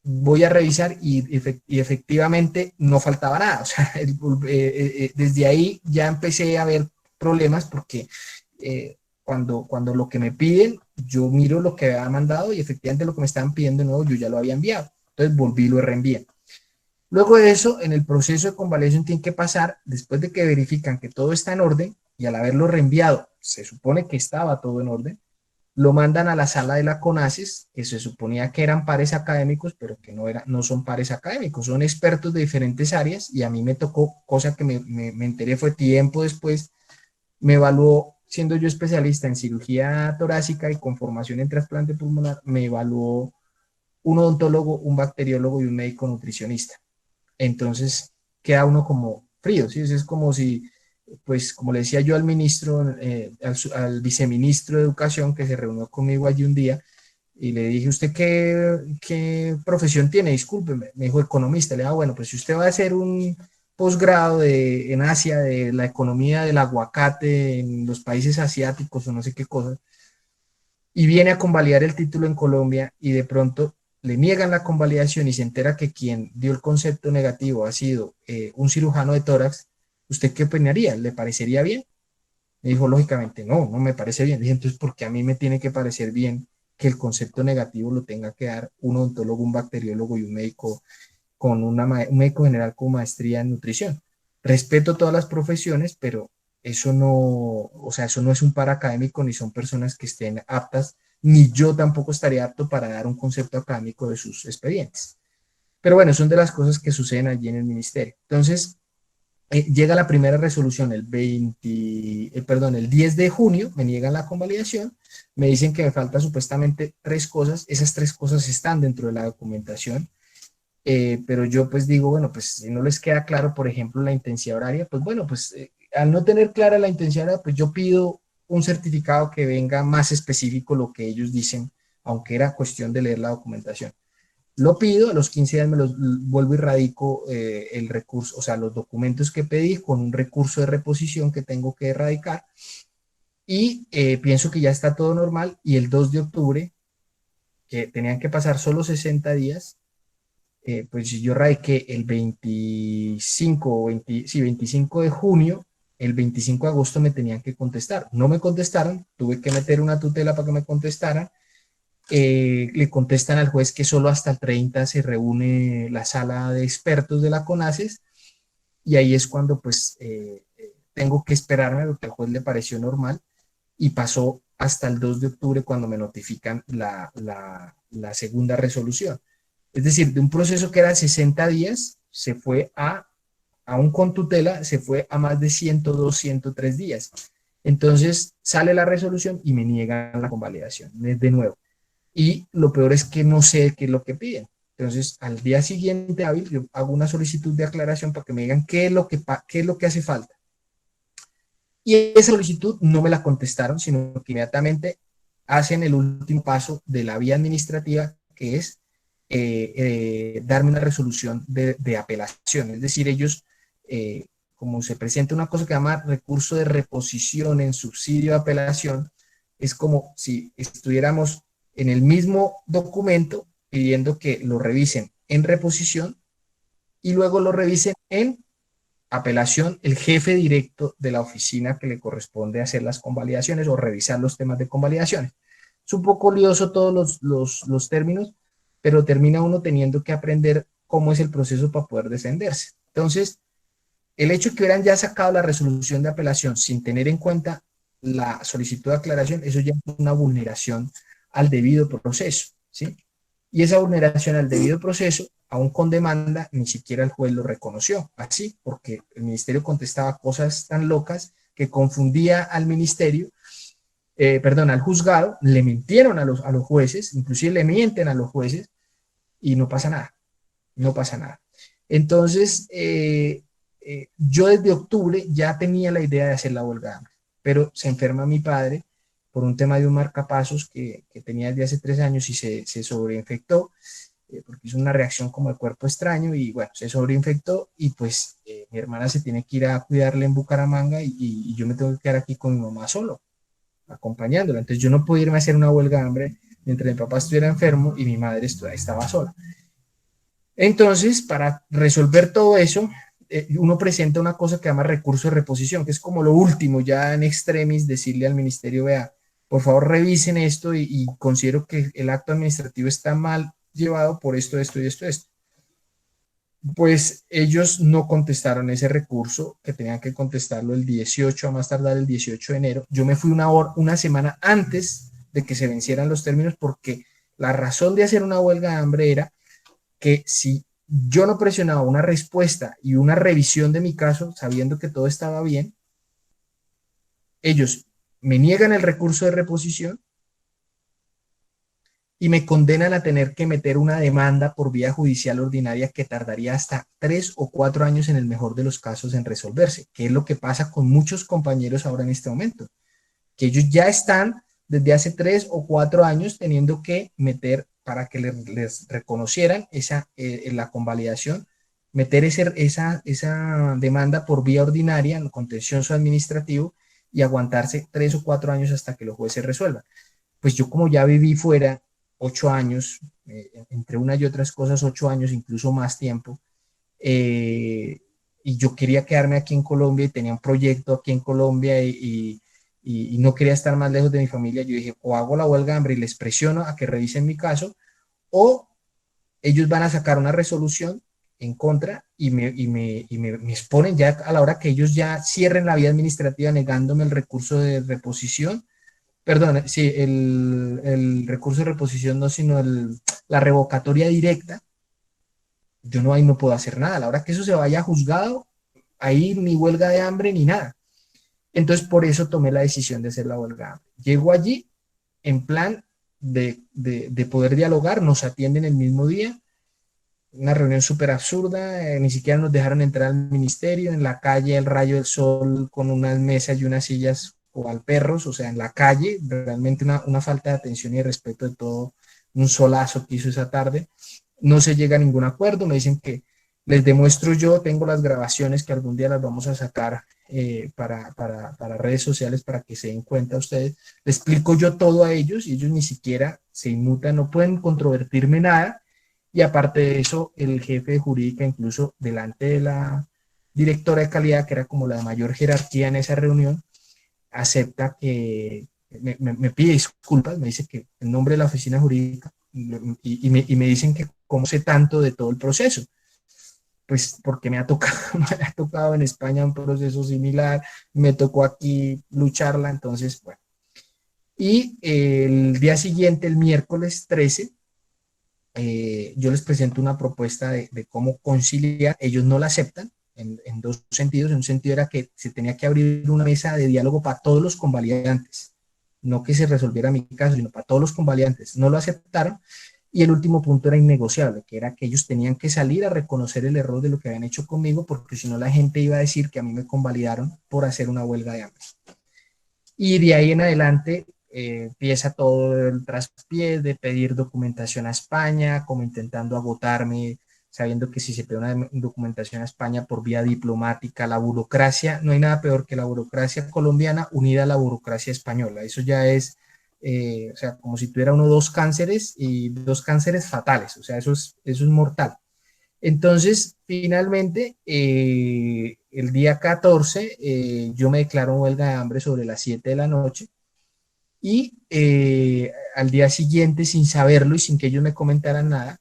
B: voy a revisar y efectivamente no faltaba nada. O sea, desde ahí ya empecé a ver problemas porque cuando lo que me piden, yo miro lo que había mandado y efectivamente lo que me estaban pidiendo de nuevo, yo ya lo había enviado. Entonces volví y lo reenvié. Luego de eso, en el proceso de convalidación tiene que pasar, después de que verifican que todo está en orden y al haberlo reenviado, se supone que estaba todo en orden, lo mandan a la sala de la CONACES, que se suponía que eran pares académicos, pero que no son pares académicos, son expertos de diferentes áreas y a mí me tocó, cosa que me enteré fue tiempo después, me evaluó, siendo yo especialista en cirugía torácica y con formación en trasplante pulmonar, me evaluó un odontólogo, un bacteriólogo y un médico nutricionista. Entonces queda uno como frío, ¿sí? Es como si, pues como le decía yo al ministro, al viceministro de Educación que se reunió conmigo allí un día y le dije, ¿usted qué profesión tiene? Discúlpeme, me dijo economista. Le dije, bueno, pues si usted va a hacer un posgrado en Asia de la economía del aguacate en los países asiáticos o no sé qué cosas, y viene a convalidar el título en Colombia y de pronto le niegan la convalidación y se entera que quien dio el concepto negativo ha sido un cirujano de tórax, ¿usted qué opinaría? ¿Le parecería bien? Me dijo, lógicamente, no, no me parece bien. Dije, entonces, ¿por qué a mí me tiene que parecer bien que el concepto negativo lo tenga que dar un odontólogo, un bacteriólogo y un médico un médico general con maestría en nutrición? Respeto todas las profesiones, pero eso no, o sea, eso no es un par académico, ni son personas que estén aptas, ni yo tampoco estaría apto para dar un concepto académico de sus expedientes. Pero bueno, son de las cosas que suceden allí en el ministerio. Entonces, llega la primera resolución el 10 de junio, me niegan la convalidación, me dicen que me faltan supuestamente 3 cosas, esas 3 cosas están dentro de la documentación, pero yo pues digo, bueno, pues si no les queda claro, por ejemplo, la intensidad horaria, pues bueno, pues al no tener clara la intensidad horaria, pues yo pido un certificado que venga más específico lo que ellos dicen, aunque era cuestión de leer la documentación. Lo pido, a los 15 días me los vuelvo y radico el recurso, o sea, los documentos que pedí con un recurso de reposición que tengo que erradicar y pienso que ya está todo normal y el 2 de octubre, que tenían que pasar solo 60 días, pues yo radiqué el 25, 20, sí, 25 de junio, el 25 de agosto me tenían que contestar. No me contestaron, tuve que meter una tutela para que me contestaran. Le contestan al juez que solo hasta el 30 se reúne la sala de expertos de la CONACES y ahí es cuando pues tengo que esperarme lo que al juez le pareció normal y pasó hasta el 2 de octubre cuando me notifican la segunda resolución. Es decir, de un proceso que era 60 días, se fue aún con tutela, se fue a más de 102, 103 días. Entonces sale la resolución y me niegan la convalidación de nuevo. Y lo peor es que no sé qué es lo que piden. Entonces, al día siguiente hábil, yo hago una solicitud de aclaración para que me digan qué es lo que hace falta. Y esa solicitud no me la contestaron, sino que inmediatamente hacen el último paso de la vía administrativa, que es darme una resolución de apelación. Es decir, ellos, como se presenta una cosa que se llama recurso de reposición en subsidio de apelación, es como si estuviéramos en el mismo documento pidiendo que lo revisen en reposición y luego lo revisen en apelación el jefe directo de la oficina que le corresponde hacer las convalidaciones o revisar los temas de convalidaciones. Es un poco lioso todos los términos, pero termina uno teniendo que aprender cómo es el proceso para poder defenderse. Entonces, el hecho de que hubieran ya sacado la resolución de apelación sin tener en cuenta la solicitud de aclaración, eso ya es una vulneración al debido proceso, ¿sí? Y esa vulneración al debido proceso, aún con demanda, ni siquiera el juez lo reconoció, así, porque el ministerio contestaba cosas tan locas que confundía al ministerio, perdón, al juzgado, le mintieron a los jueces, inclusive le mienten a los jueces y no pasa nada, no pasa nada. Entonces, yo desde octubre ya tenía la idea de hacer la huelga de hambre, pero se enferma mi padre por un tema de un marcapasos que tenía desde hace 3 años y se sobreinfectó, porque hizo una reacción como el cuerpo extraño y bueno, se sobreinfectó y pues mi hermana se tiene que ir a cuidarle en Bucaramanga y yo me tengo que quedar aquí con mi mamá solo, acompañándola. Entonces yo no puedo irme a hacer una huelga de hambre mientras mi papá estuviera enfermo y mi madre estaba sola. Entonces, para resolver todo eso, uno presenta una cosa que se llama recurso de reposición, que es como lo último, ya en extremis, decirle al ministerio, vea, por favor revisen esto y considero que el acto administrativo está mal llevado por esto, esto y esto, esto. Pues ellos no contestaron ese recurso, que tenían que contestarlo el 18, a más tardar el 18 de enero. Yo me fui una semana antes de que se vencieran los términos, porque la razón de hacer una huelga de hambre era que si yo no presionaba una respuesta y una revisión de mi caso, sabiendo que todo estaba bien, ellos me niegan el recurso de reposición y me condenan a tener que meter una demanda por vía judicial ordinaria que tardaría hasta 3 o 4 años en el mejor de los casos en resolverse, que es lo que pasa con muchos compañeros ahora en este momento, que ellos ya están desde hace 3 o 4 años teniendo que meter para que les reconocieran la convalidación, meter esa demanda por vía ordinaria en contencioso administrativo y aguantarse 3 o 4 años hasta que los jueces resuelvan. Pues yo como ya viví fuera 8 años, entre una y otras cosas 8 años, incluso más tiempo, eh, y yo quería quedarme aquí en Colombia y tenía un proyecto aquí en Colombia y no quería estar más lejos de mi familia, yo dije, o hago la huelga de hambre y les presiono a que revisen mi caso, o ellos van a sacar una resolución en contra me exponen ya a la hora que ellos ya cierren la vía administrativa negándome el recurso de reposición, perdón, sí, el recurso de reposición no, sino la revocatoria directa. Yo no, ahí no puedo hacer nada. A la hora que eso se vaya a juzgado, ahí ni huelga de hambre ni nada. Entonces, por eso tomé la decisión de hacer la huelga de hambre. Llego allí en plan de poder dialogar, nos atienden el mismo día, una reunión súper absurda, ni siquiera nos dejaron entrar al ministerio, en la calle, el rayo del sol, con unas mesas y unas sillas o al perros, o sea, en la calle, realmente una falta de atención y de respeto de todo, un solazo que hizo esa tarde. No se llega a ningún acuerdo, me dicen que les demuestro yo, tengo las grabaciones que algún día las vamos a sacar para redes sociales para que se den cuenta ustedes. Les explico yo todo a ellos y ellos ni siquiera se inmutan, no pueden controvertirme nada. Y aparte de eso, el jefe de jurídica, incluso delante de la directora de calidad, que era como la de mayor jerarquía en esa reunión, acepta que me pide disculpas, me dice que en nombre de la oficina jurídica y me dicen que cómo sé tanto de todo el proceso. Pues porque me ha tocado, me ha tocado en España un proceso similar, me tocó aquí lucharla, entonces, bueno. Y el día siguiente, el miércoles 13, yo les presento una propuesta de cómo conciliar, ellos no la aceptan en dos sentidos. En un sentido era que se tenía que abrir una mesa de diálogo para todos los convalidantes, no que se resolviera mi caso, sino para todos los convalidantes. No lo aceptaron. Y el último punto era innegociable, que era que ellos tenían que salir a reconocer el error de lo que habían hecho conmigo, porque si no la gente iba a decir que a mí me convalidaron por hacer una huelga de hambre. Y de ahí en adelante empieza todo el traspié de pedir documentación a España, como intentando agotarme, sabiendo que si se pide una documentación a España por vía diplomática, la burocracia, no hay nada peor que la burocracia colombiana unida a la burocracia española. Eso ya es, o sea, como si tuviera uno dos cánceres y dos cánceres fatales, o sea, eso es mortal. Entonces, finalmente, el día 14, yo me declaro huelga de hambre sobre las 7 de la noche y al día siguiente, sin saberlo y sin que ellos me comentaran nada,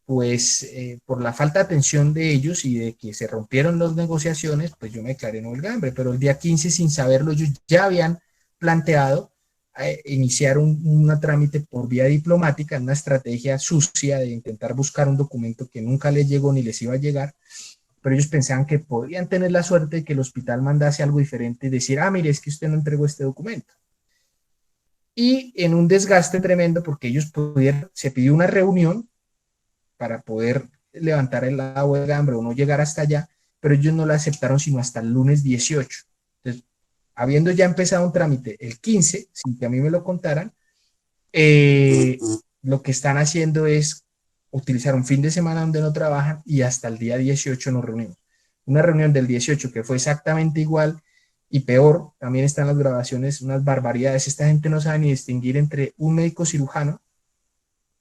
B: pues por la falta de atención de ellos y de que se rompieron las negociaciones, pues yo me declaré en huelga de hambre, pero el día 15, sin saberlo, ellos ya habían planteado iniciar un trámite por vía diplomática, una estrategia sucia de intentar buscar un documento que nunca les llegó ni les iba a llegar, pero ellos pensaban que podían tener la suerte de que el hospital mandase algo diferente y decir, ah, mire, es que usted no entregó este documento. Y en un desgaste tremendo, porque ellos pudieron, se pidió una reunión para poder levantar la huelga de hambre o no llegar hasta allá, pero ellos no la aceptaron sino hasta el lunes 18. Entonces, habiendo ya empezado un trámite el 15, sin que a mí me lo contaran, lo que están haciendo es utilizar un fin de semana donde no trabajan y hasta el día 18 nos reunimos. Una reunión del 18 que fue exactamente igual y peor, también están las grabaciones, unas barbaridades. Esta gente no sabe ni distinguir entre un médico cirujano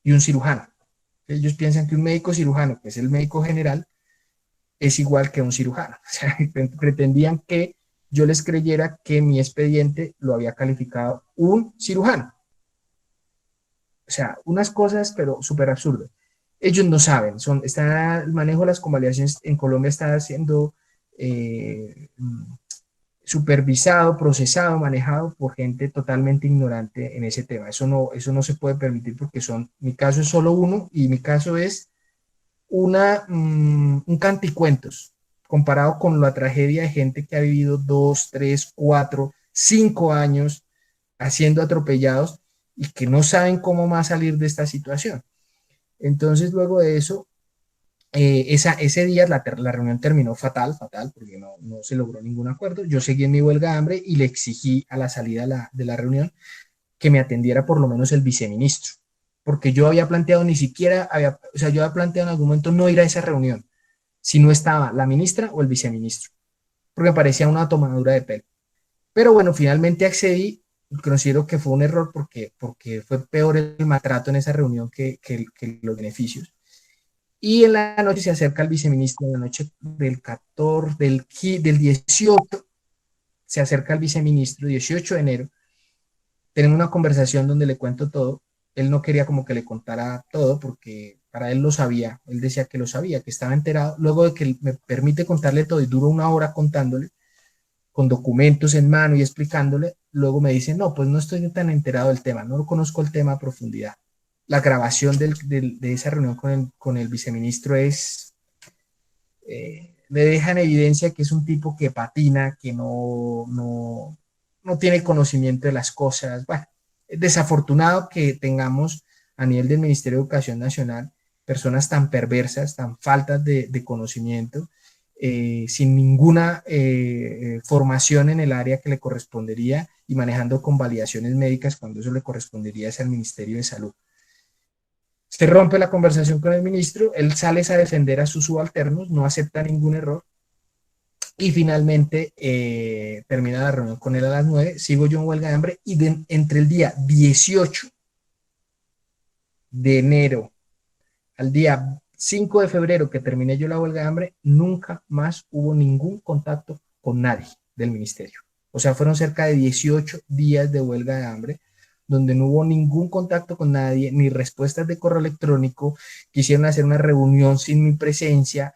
B: y un cirujano. Ellos piensan que un médico cirujano, que es el médico general, es igual que un cirujano. O sea, pretendían que yo les creyera que mi expediente lo había calificado un cirujano. O sea, unas cosas, pero súper absurdas. Ellos no saben, el manejo de las convalidaciones en Colombia está siendo eh, supervisado, procesado, manejado por gente totalmente ignorante en ese tema. Eso no se puede permitir porque mi caso es solo uno y mi caso es un canticuentos comparado con la tragedia de gente que ha vivido 2, 3, 4, 5 años haciendo atropellados y que no saben cómo más salir de esta situación. Entonces, luego de eso, ese día la reunión terminó fatal, fatal, porque no se logró ningún acuerdo. Yo seguí en mi huelga de hambre y le exigí a la salida de la reunión que me atendiera por lo menos el viceministro, porque yo había planteado o sea, yo había planteado en algún momento no ir a esa reunión si no estaba la ministra o el viceministro, porque me parecía una tomadura de pelo. Pero bueno, finalmente accedí, considero que fue un error porque fue peor el maltrato en esa reunión que los beneficios. Y en la noche se acerca el viceministro, en la noche del 14, del 18, se acerca el viceministro, 18 de enero, tenemos una conversación donde le cuento todo. Él no quería como que le contara todo porque para él lo sabía, él decía que lo sabía, que estaba enterado. Luego de que me permite contarle todo y duro una hora contándole, con documentos en mano y explicándole, luego me dice, no, pues no estoy tan enterado del tema, no conozco el tema a profundidad. La grabación de esa reunión con el viceministro le deja en evidencia que es un tipo que patina, que no tiene conocimiento de las cosas. Bueno, es desafortunado que tengamos a nivel del Ministerio de Educación Nacional personas tan perversas, tan faltas de conocimiento, sin ninguna formación en el área que le correspondería y manejando convalidaciones médicas cuando eso le correspondería es al Ministerio de Salud. Se rompe la conversación con el ministro, él sale a defender a sus subalternos, no acepta ningún error y finalmente termina la reunión con él a las 9, sigo yo en huelga de hambre y entre el día 18 de enero al día 5 de febrero que terminé yo la huelga de hambre, nunca más hubo ningún contacto con nadie del ministerio. O sea, fueron cerca de 18 días de huelga de hambre donde no hubo ningún contacto con nadie, ni respuestas de correo electrónico, quisieron hacer una reunión sin mi presencia,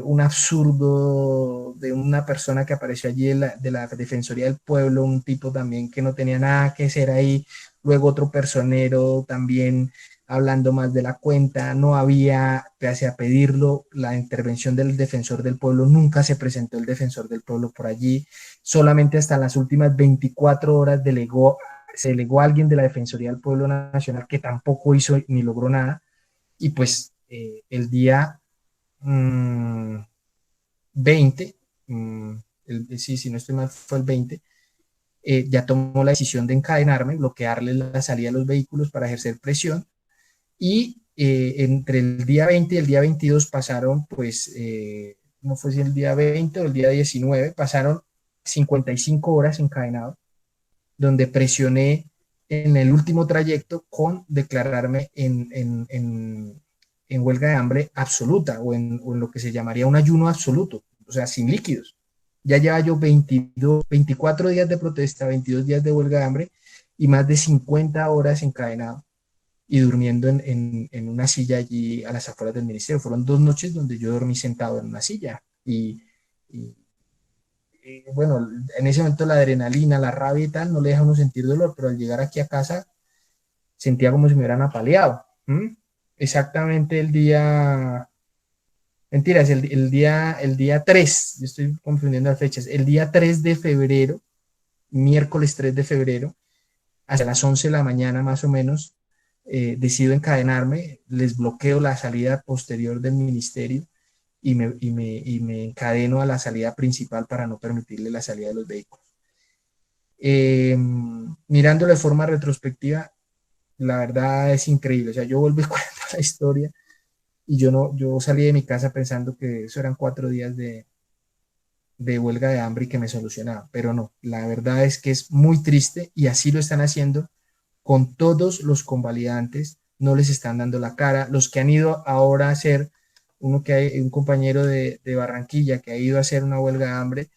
B: un absurdo de una persona que apareció allí de la Defensoría del Pueblo, un tipo también que no tenía nada que hacer ahí, luego otro personero también hablando más de la cuenta, no había, pese a pedirlo, la intervención del defensor del pueblo, nunca se presentó el defensor del pueblo por allí, solamente hasta las últimas 24 horas se delegó a alguien de la Defensoría del Pueblo Nacional que tampoco hizo ni logró nada, y pues el día 20, sí, si no estoy mal, fue el 20, ya tomó la decisión de encadenarme, bloquearle la salida de los vehículos para ejercer presión, y entre el día 20 y el día 22 pasaron, pues, no fue si el día 20 o el día 19, pasaron 55 horas encadenado, donde presioné en el último trayecto con declararme en huelga de hambre absoluta o en lo que se llamaría un ayuno absoluto, o sea, sin líquidos. Ya lleva yo 24 días de protesta, 22 días de huelga de hambre y más de 50 horas encadenado y durmiendo en una silla allí a las afueras del ministerio. Fueron 2 noches donde yo dormí sentado en una silla y bueno, en ese momento la adrenalina, la rabia y tal, no le deja a uno sentir dolor, pero al llegar aquí a casa sentía como si me hubieran apaleado. ¿Mm? Exactamente el día, mentiras, el día 3, yo estoy confundiendo las fechas, el día 3 de febrero, miércoles 3 de febrero, hacia las 11 de la mañana más o menos, decido encadenarme, les bloqueo la salida posterior del ministerio y me encadeno a la salida principal para no permitirle la salida de los vehículos. Mirándolo de forma retrospectiva, la verdad es increíble. O sea, yo vuelvo y cuento la historia y yo salí de mi casa pensando que eso eran 4 días de huelga de hambre y que me solucionaba, pero no, la verdad es que es muy triste y así lo están haciendo con todos los convalidantes no les están dando la cara. Los que han ido ahora a hacer, un compañero de Barranquilla que ha ido a hacer una huelga de hambre,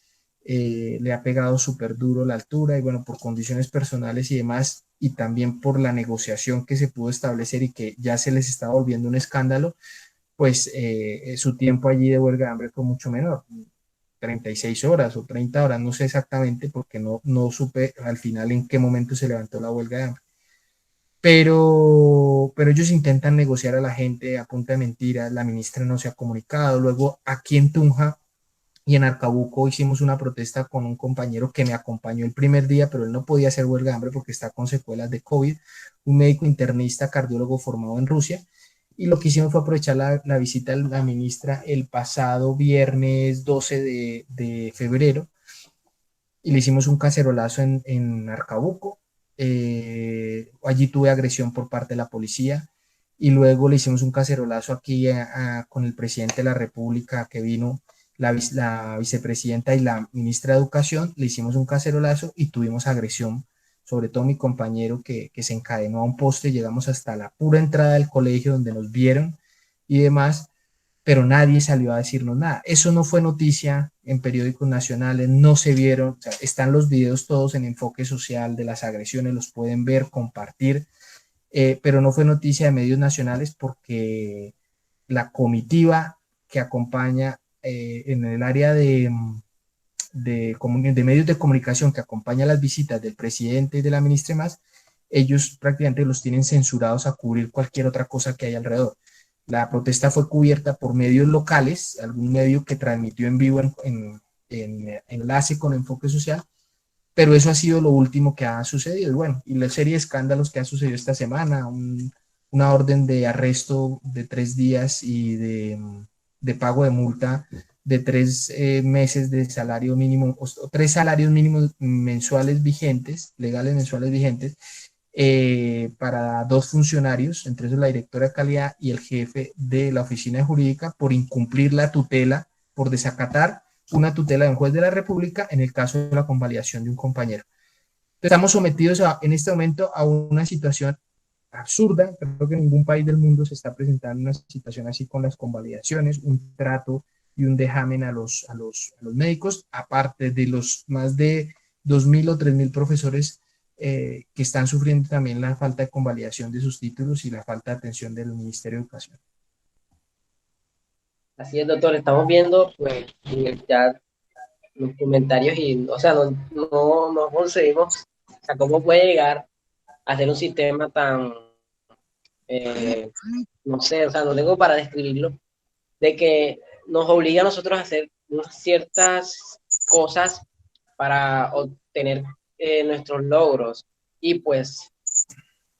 B: le ha pegado súper duro la altura y bueno, por condiciones personales y demás, y también por la negociación que se pudo establecer y que ya se les está volviendo un escándalo, pues su tiempo allí de huelga de hambre fue mucho menor, 36 horas o 30 horas, no sé exactamente porque no supe al final en qué momento se levantó la huelga de hambre. Pero ellos intentan negociar a la gente a punta de mentiras, la ministra no se ha comunicado, luego aquí en Tunja y en Arcabuco hicimos una protesta con un compañero que me acompañó el primer día, pero él no podía hacer huelga de hambre porque está con secuelas de COVID, un médico internista cardiólogo formado en Rusia, y lo que hicimos fue aprovechar la visita de la ministra el pasado viernes 12 de febrero, y le hicimos un cacerolazo en Arcabuco. Allí tuve agresión por parte de la policía y luego le hicimos un cacerolazo aquí con el presidente de la República que vino, la vicepresidenta y la ministra de Educación, le hicimos un cacerolazo y tuvimos agresión, sobre todo mi compañero que se encadenó a un poste, llegamos hasta la pura entrada del colegio donde nos vieron y demás, pero nadie salió a decirnos nada. Eso no fue noticia en periódicos nacionales, no se vieron, o sea, están los videos todos en Enfoque Social de las agresiones, los pueden ver, compartir, pero no fue noticia de medios nacionales porque la comitiva que acompaña en el área de medios de comunicación que acompaña las visitas del presidente y de la ministra y más, ellos prácticamente los tienen censurados a cubrir cualquier otra cosa que hay alrededor. La protesta fue cubierta por medios locales, algún medio que transmitió en vivo en enlace con Enfoque Social, pero eso ha sido lo último que ha sucedido. Y bueno, y la serie de escándalos que ha sucedido esta semana, una orden de arresto de 3 días y de pago de multa de 3 meses de salario mínimo, o 3 salarios mínimos mensuales vigentes, legales mensuales vigentes, para 2 funcionarios, entre esos la directora de calidad y el jefe de la oficina jurídica, por incumplir la tutela, por desacatar una tutela de un juez de la República en el caso de la convalidación de un compañero. Estamos sometidos en este momento a una situación absurda. Creo que ningún país del mundo se está presentando una situación así con las convalidaciones, un trato y un dejamen a los médicos, aparte de los más de 2.000 o 3.000 profesores que están sufriendo también la falta de convalidación de sus títulos y la falta de atención del Ministerio de Educación.
A: Así es, doctor, estamos viendo pues ya los comentarios y, o sea, no conseguimos, o sea, cómo puede llegar a ser un sistema tan, eh, no sé, o sea, no tengo para describirlo, de que nos obliga a nosotros a hacer ciertas cosas para obtener nuestros logros. Y pues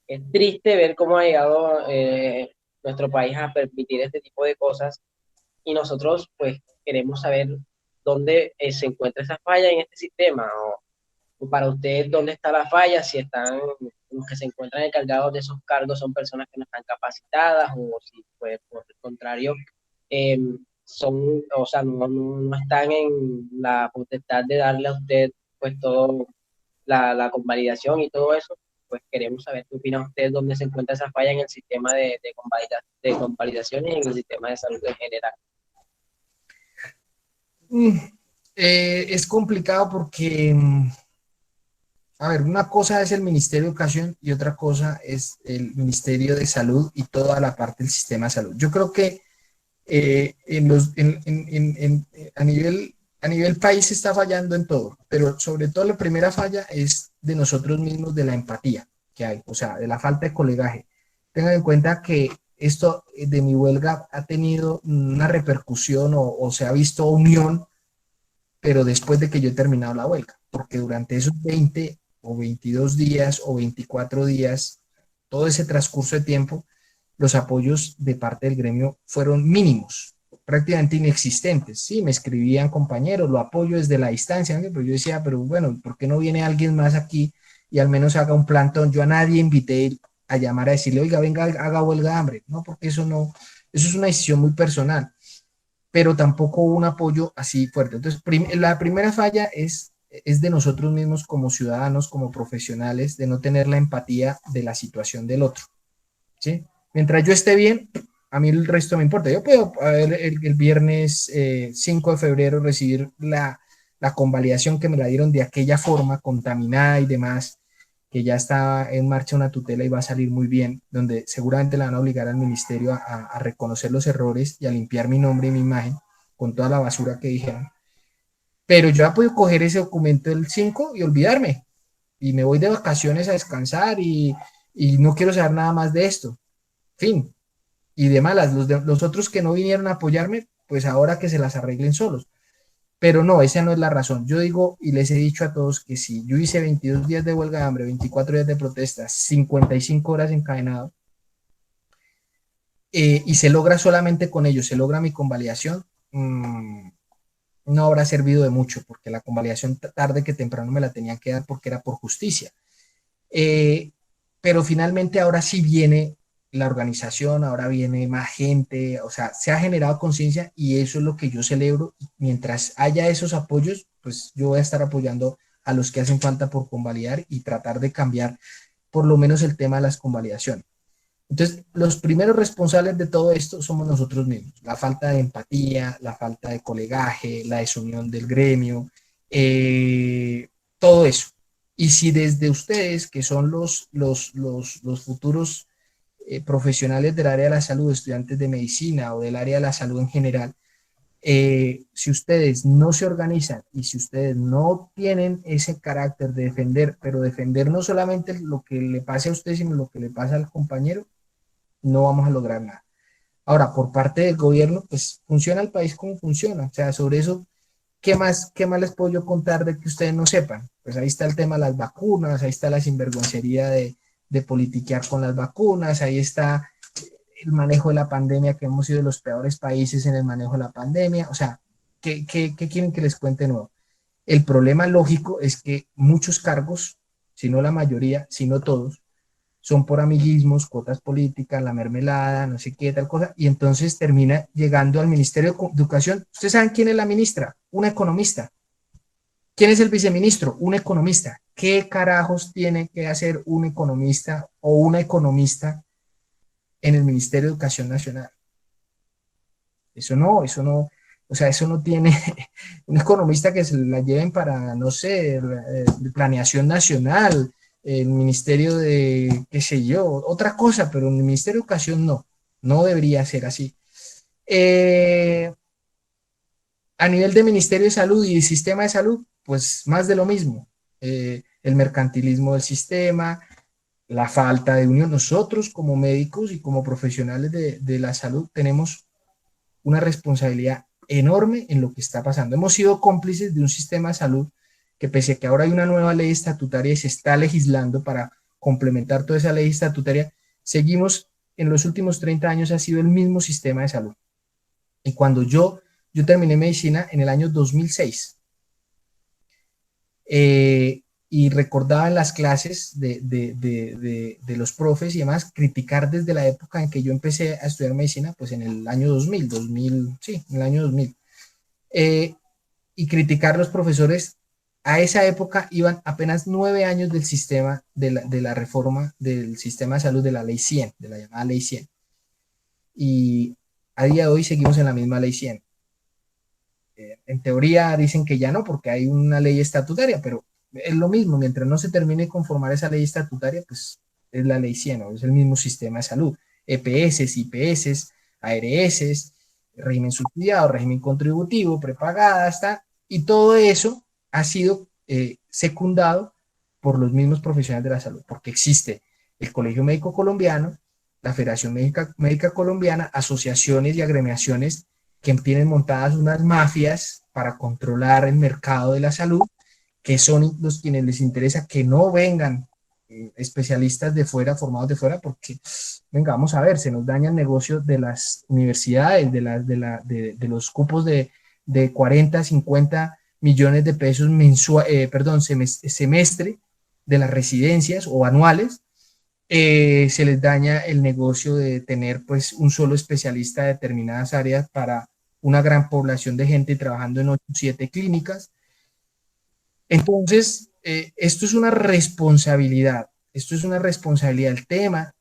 A: es triste ver cómo ha llegado nuestro país a permitir este tipo de cosas y nosotros pues queremos saber dónde se encuentra esa falla en este sistema o para usted dónde está la falla, si están los que se encuentran encargados de esos cargos son personas que no están capacitadas o si pues por el contrario eh, son, o sea, no están en la potestad de darle a usted pues todo la convalidación y todo eso. Pues queremos saber qué opina usted, dónde se encuentra esa falla en el sistema de convalidaciones y en el sistema de salud en general.
B: Es complicado porque, a ver, una cosa es el Ministerio de Educación y otra cosa es el Ministerio de Salud y toda la parte del sistema de salud. Yo creo que a nivel país se está fallando en todo, pero sobre todo la primera falla es de nosotros mismos, de la empatía que hay, o sea, de la falta de colegaje. Tengan en cuenta que esto de mi huelga ha tenido una repercusión o se ha visto unión, pero después de que yo he terminado la huelga, porque durante esos 20 o 22 días o 24 días, todo ese transcurso de tiempo, los apoyos de parte del gremio fueron mínimos, prácticamente inexistentes. Sí, me escribían compañeros, lo apoyo desde la distancia, ¿no? Pero yo decía, pero bueno, ¿por qué no viene alguien más aquí y al menos haga un plantón? Yo a nadie invité a llamar a decirle, oiga, venga, haga huelga de hambre, ¿no? Porque eso no, eso es una decisión muy personal, pero tampoco hubo un apoyo así fuerte. Entonces, la primera falla es de nosotros mismos como ciudadanos, como profesionales, de no tener la empatía de la situación del otro, ¿sí? Mientras yo esté bien, a mí el resto me importa. Yo puedo el viernes 5 de febrero recibir la convalidación que me la dieron de aquella forma, contaminada y demás, que ya está en marcha una tutela y va a salir muy bien, donde seguramente la van a obligar al ministerio a reconocer los errores y a limpiar mi nombre y mi imagen con toda la basura que dijeron. Pero yo ya puedo coger ese documento del 5 y olvidarme. Y me voy de vacaciones a descansar y no quiero saber nada más de esto. Fin. Y de malas, los otros que no vinieron a apoyarme, pues ahora que se las arreglen solos. Pero no, esa no es la razón. Yo digo y les he dicho a todos que si yo hice 22 días de huelga de hambre, 24 días de protesta, 55 horas encadenado, y se logra solamente con ello, se logra mi convalidación, no habrá servido de mucho, porque la convalidación tarde que temprano me la tenían que dar porque era por justicia. Eh, pero finalmente ahora sí viene la organización, ahora viene más gente, o sea, se ha generado conciencia y eso es lo que yo celebro. Mientras haya esos apoyos, pues yo voy a estar apoyando a los que hacen falta por convalidar y tratar de cambiar por lo menos el tema de las convalidaciones. Entonces, los primeros responsables de todo esto somos nosotros mismos. La falta de empatía, la falta de colegaje, la desunión del gremio, eh, todo eso. Y si desde ustedes, que son los futuros profesionales del área de la salud, estudiantes de medicina o del área de la salud en general, si ustedes no se organizan y si ustedes no tienen ese carácter de defender, pero defender no solamente lo que le pase a usted, sino lo que le pasa al compañero, no vamos a lograr nada. Ahora, por parte del gobierno, pues funciona el país como funciona. O sea, sobre eso, qué más les puedo yo contar de que ustedes no sepan? Pues ahí está el tema de las vacunas, ahí está la sinvergüencería de politiquear con las vacunas, ahí está el manejo de la pandemia, que hemos sido de los peores países en el manejo de la pandemia. O sea, ¿qué quieren que les cuente nuevo? El problema lógico es que muchos cargos, si no la mayoría, si no todos, son por amiguismos, cuotas políticas, la mermelada, no sé qué, tal cosa, y entonces termina llegando al Ministerio de Educación. ¿Ustedes saben quién es la ministra? Una economista. ¿Quién es el viceministro? Un economista. ¿Qué carajos tiene que hacer un economista o una economista en el Ministerio de Educación Nacional? Eso no, o sea, eso no tiene un economista que se la lleven para, no sé, planeación nacional, el ministerio de, qué sé yo, otra cosa, pero en el Ministerio de Educación no, no debería ser así. Eh, a nivel de Ministerio de Salud y Sistema de Salud, pues más de lo mismo. El mercantilismo del sistema, la falta de unión. Nosotros como médicos y como profesionales de la salud tenemos una responsabilidad enorme en lo que está pasando. Hemos sido cómplices de un sistema de salud que pese a que ahora hay una nueva ley estatutaria y se está legislando para complementar toda esa ley estatutaria, seguimos en los últimos 30 años ha sido el mismo sistema de salud. Y cuando yo terminé medicina en el año 2006, y recordaba en las clases de los profes y demás, criticar desde la época en que yo empecé a estudiar medicina, pues en el año 2000, sí, en el año 2000, eh, y criticar los profesores, a esa época iban apenas 9 años del sistema, de la reforma del sistema de salud de la ley 100, de la llamada ley 100, y a día de hoy seguimos en la misma ley 100. En teoría dicen que ya no, porque hay una ley estatutaria, pero es lo mismo, mientras no se termine de conformar esa ley estatutaria, pues es la ley 100, ¿no? Es el mismo sistema de salud, EPS, IPS, ARS, régimen subsidiado, régimen contributivo, prepagada, está, y todo eso ha sido secundado por los mismos profesionales de la salud, porque existe el Colegio Médico Colombiano, la Federación Médica Colombiana, asociaciones y agremiaciones que tienen montadas unas mafias para controlar el mercado de la salud, que son los quienes les interesa que no vengan especialistas de fuera, formados de fuera, porque, venga, vamos a ver, se nos daña el negocio de las universidades, de los cupos de 40, 50 millones de pesos semestre de las residencias o anuales. Se les daña el negocio de tener pues un solo especialista de determinadas áreas para una gran población de gente trabajando en 8 o 7 clínicas. Entonces, esto es una responsabilidad, esto es una responsabilidad. El tema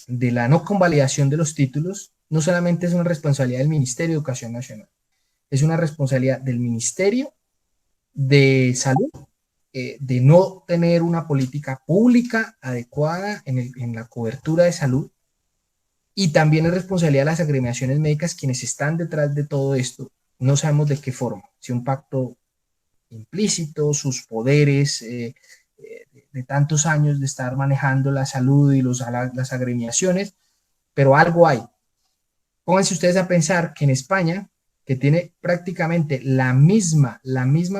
B: de la no convalidación de los títulos no solamente es una responsabilidad del Ministerio de Educación Nacional, es una responsabilidad del Ministerio de Salud, de no tener una política pública adecuada en la cobertura de salud, y también es responsabilidad de las agremiaciones médicas quienes están detrás de todo esto. No sabemos de qué forma, si un pacto implícito, sus poderes de tantos años de estar manejando la salud y las agremiaciones, pero algo hay. Pónganse ustedes a pensar que en España, que tiene prácticamente la misma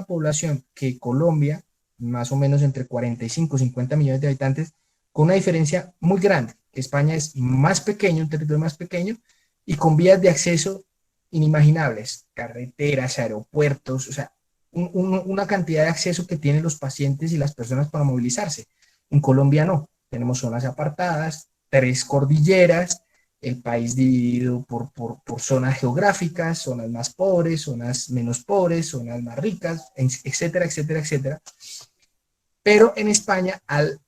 B: población que Colombia, más o menos entre 45 y 50 millones de habitantes, con una diferencia muy grande. España es más pequeño, un territorio más pequeño, y con vías de acceso inimaginables, carreteras, aeropuertos, o sea, una cantidad de acceso que tienen los pacientes y las personas para movilizarse. En Colombia no, tenemos zonas apartadas, 3 cordilleras, el país dividido por zonas geográficas, zonas más pobres, zonas menos pobres, zonas más ricas, etcétera, etcétera, etcétera. Pero en España al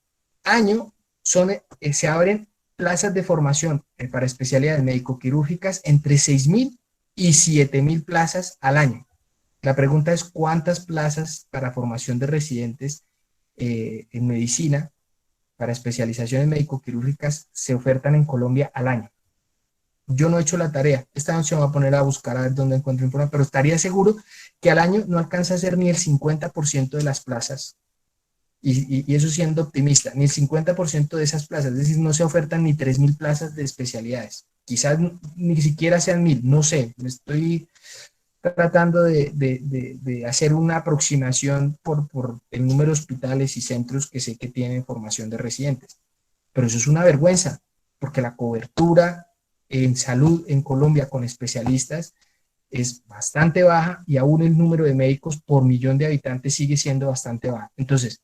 B: año se abren plazas de formación para especialidades médico-quirúrgicas entre 6.000 y 7.000 plazas al año. La pregunta es cuántas plazas para formación de residentes en medicina para especializaciones médico-quirúrgicas se ofertan en Colombia al año. Yo no he hecho la tarea, esta noche me voy a poner a buscar a ver dónde encuentro información, pero estaría seguro que al año no alcanza a ser ni el 50% de las plazas, y eso siendo optimista, ni el 50% de esas plazas, es decir, no se ofertan ni 3.000 plazas de especialidades, quizás ni siquiera sean 1.000, no sé, me estoy tratando de hacer una aproximación por el número de hospitales y centros que sé que tienen formación de residentes, pero eso es una vergüenza, porque la cobertura en salud en Colombia con especialistas es bastante baja, y aún el número de médicos por millón de habitantes sigue siendo bastante baja. Entonces,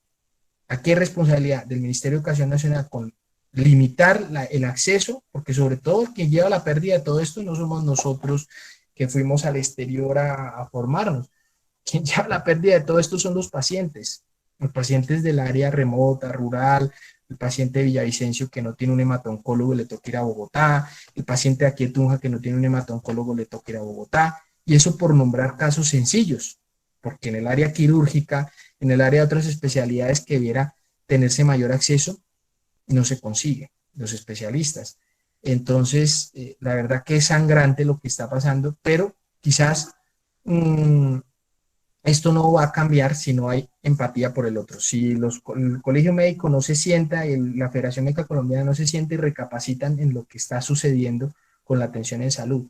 B: aquí hay responsabilidad del Ministerio de Educación Nacional con limitar el acceso, porque sobre todo quien lleva la pérdida de todo esto no somos nosotros que fuimos al exterior a formarnos. Quien lleva la pérdida de todo esto son los pacientes del área remota, rural, el paciente de Villavicencio que no tiene un hematoncólogo le toca ir a Bogotá, el paciente de aquí de Tunja que no tiene un hematoncólogo le toca ir a Bogotá, y eso por nombrar casos sencillos, porque en el área quirúrgica, en el área de otras especialidades que debiera tenerse mayor acceso, no se consigue los especialistas. Entonces, la verdad que es sangrante lo que está pasando, pero quizás esto no va a cambiar si no hay empatía por el otro. Si el Colegio Médico no se sienta, la Federación Médica Colombiana no se siente y recapacitan en lo que está sucediendo con la atención en salud.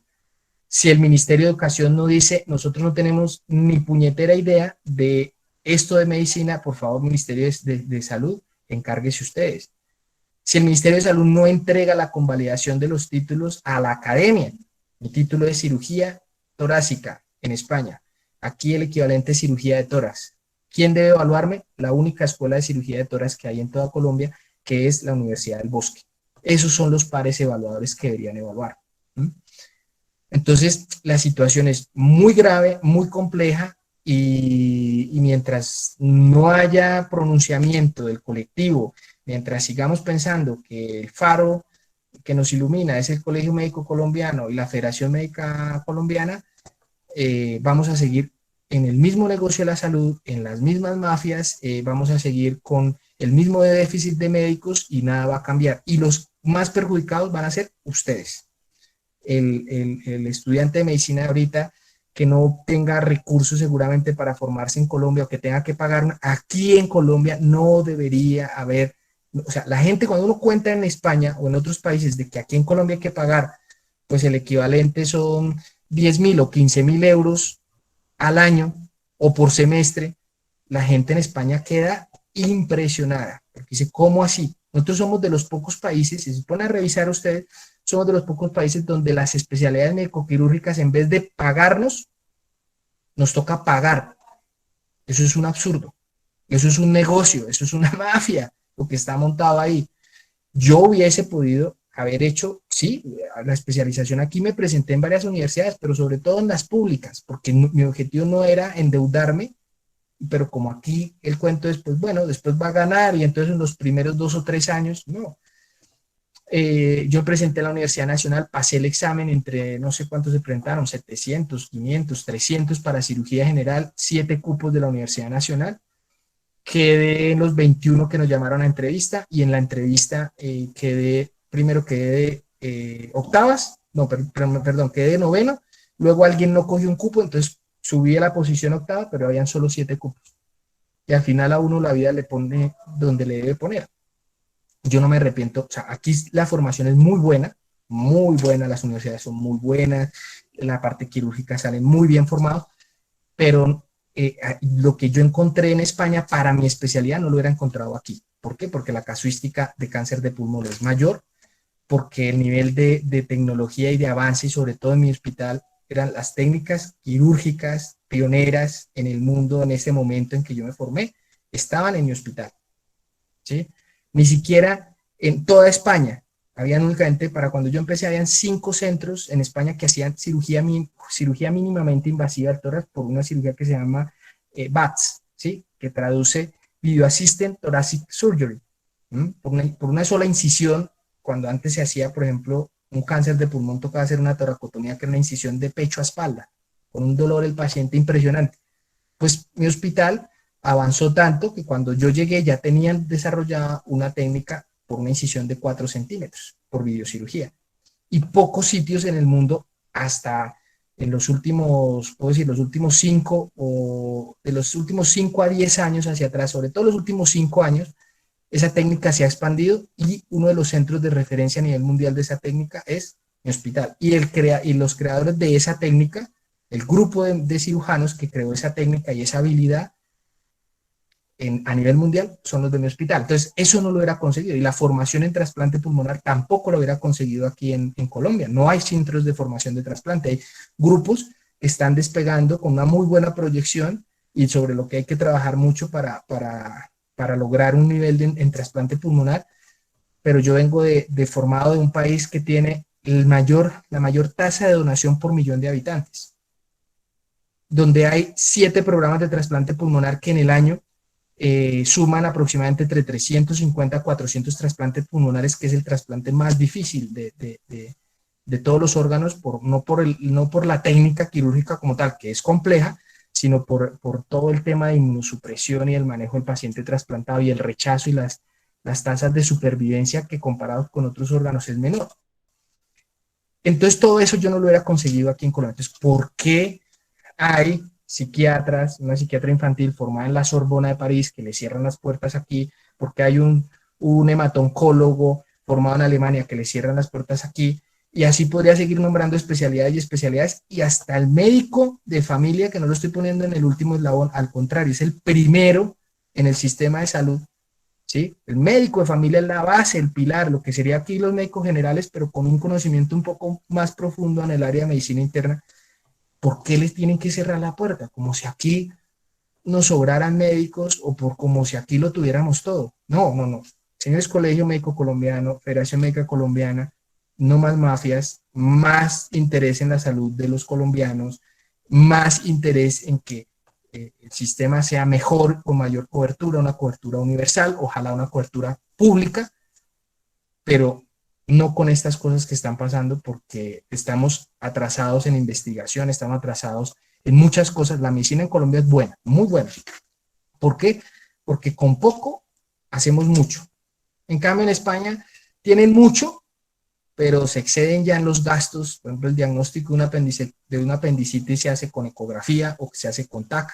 B: Si el Ministerio de Educación no dice, nosotros no tenemos ni puñetera idea de esto de medicina, por favor, Ministerio de Salud, encárguese ustedes. Si el Ministerio de Salud no entrega la convalidación de los títulos a la academia, el título de cirugía torácica en España, aquí el equivalente es cirugía de tórax. ¿Quién debe evaluarme? La única escuela de cirugía de tórax que hay en toda Colombia, que es la Universidad del Bosque. Esos son los pares evaluadores que deberían evaluar. Entonces, la situación es muy grave, muy compleja, y mientras no haya pronunciamiento del colectivo, mientras sigamos pensando que el faro que nos ilumina es el Colegio Médico Colombiano y la Federación Médica Colombiana, vamos a seguir en el mismo negocio de la salud, en las mismas mafias, vamos a seguir con el mismo déficit de médicos y nada va a cambiar. Y los más perjudicados van a ser ustedes. El estudiante de medicina de ahorita que no tenga recursos seguramente para formarse en Colombia, o que tenga que pagar aquí en Colombia, no debería haber, o sea, la gente cuando uno cuenta en España o en otros países de que aquí en Colombia hay que pagar, pues el equivalente son 10.000 o 15.000 euros al año o por semestre, la gente en España queda impresionada, porque dice, ¿cómo así? Nosotros somos de los pocos países, si se ponen a revisar ustedes, somos de los pocos países donde las especialidades médico-quirúrgicas, en vez de pagarnos, nos toca pagar. Eso es un absurdo, eso es un negocio, eso es una mafia, lo que está montado ahí. Yo hubiese podido haber hecho, sí, la especialización aquí, me presenté en varias universidades, pero sobre todo en las públicas, porque mi objetivo no era endeudarme, pero como aquí el cuento es, pues bueno, después va a ganar y entonces en los primeros 2 o 3 años, no. Yo presenté a la Universidad Nacional, pasé el examen entre no sé cuántos se presentaron, 700, 500, 300 para cirugía general, 7 cupos de la Universidad Nacional. Quedé en los 21 que nos llamaron a entrevista y en la entrevista primero quedé octavas, no, perdón, quedé de noveno, luego alguien no cogió un cupo, entonces subí a la posición octava, pero habían solo 7 cupos. Y al final a uno la vida le pone donde le debe poner. Yo no me arrepiento, o sea, aquí la formación es muy buena, las universidades son muy buenas, la parte quirúrgica sale muy bien formado, pero lo que yo encontré en España para mi especialidad no lo hubiera encontrado aquí. ¿Por qué? Porque la casuística de cáncer de pulmón es mayor, porque el nivel de tecnología y de avance, y sobre todo en mi hospital, eran las técnicas quirúrgicas pioneras en el mundo en ese momento en que yo me formé, estaban en mi hospital, ¿sí? Ni siquiera en toda España, habían únicamente, para cuando yo empecé, habían 5 centros en España que hacían cirugía mínimamente invasiva del tórax por una cirugía que se llama VATS, ¿sí? Que traduce Video Assisted Thoracic Surgery, por una sola incisión. Cuando antes se hacía, por ejemplo, un cáncer de pulmón, tocaba hacer una toracotomía, que era una incisión de pecho a espalda, con un dolor el paciente impresionante. Pues mi hospital avanzó tanto que cuando yo llegué ya tenían desarrollada una técnica por una incisión de 4 centímetros por videocirugía. Y pocos sitios en el mundo, hasta en los últimos, puedo decir, los últimos 5 o de los últimos 5 a 10 años hacia atrás, sobre todo los últimos 5 años, esa técnica se ha expandido y uno de los centros de referencia a nivel mundial de esa técnica es mi hospital. Y los creadores de esa técnica, el grupo de cirujanos que creó esa técnica y esa habilidad a nivel mundial, son los de mi hospital. Entonces, eso no lo hubiera conseguido. Y la formación en trasplante pulmonar tampoco lo hubiera conseguido aquí en Colombia. No hay centros de formación de trasplante. Hay grupos que están despegando con una muy buena proyección y sobre lo que hay que trabajar mucho para lograr un nivel en trasplante pulmonar. Pero yo vengo formado de un país que tiene la mayor tasa de donación por millón de habitantes, donde hay 7 programas de trasplante pulmonar que en el año suman aproximadamente entre 350 a 400 trasplantes pulmonares, que es el trasplante más difícil de todos los órganos, no por la técnica quirúrgica como tal, que es compleja, sino por todo el tema de inmunosupresión y el manejo del paciente trasplantado y el rechazo y las tasas de supervivencia, que comparados con otros órganos es menor. Entonces todo eso yo no lo hubiera conseguido aquí en Colombia. Entonces, ¿por qué hay psiquiatras, una psiquiatra infantil formada en la Sorbona de París, que le cierran las puertas aquí? Porque hay un hematoncólogo formado en Alemania que le cierran las puertas aquí? Y así podría seguir nombrando especialidades, y hasta el médico de familia, que no lo estoy poniendo en el último eslabón, al contrario, es el primero en el sistema de salud, ¿sí? El médico de familia es la base, el pilar, lo que sería aquí los médicos generales, pero con un conocimiento un poco más profundo en el área de medicina interna. ¿Por qué les tienen que cerrar la puerta? Como si aquí nos sobraran médicos, o como si aquí lo tuviéramos todo. No, no, no. Señores, Colegio Médico Colombiano, Federación Médica Colombiana, no más mafias, más interés en la salud de los colombianos, más interés en que el sistema sea mejor, con mayor cobertura, una cobertura universal, ojalá una cobertura pública, pero no con estas cosas que están pasando, porque estamos atrasados en investigación, estamos atrasados en muchas cosas. La medicina en Colombia es buena, muy buena. ¿Por qué? Porque con poco hacemos mucho. En cambio, en España tienen mucho, pero se exceden ya en los gastos. Por ejemplo, el diagnóstico de una apendicitis se hace con ecografía o se hace con TAC.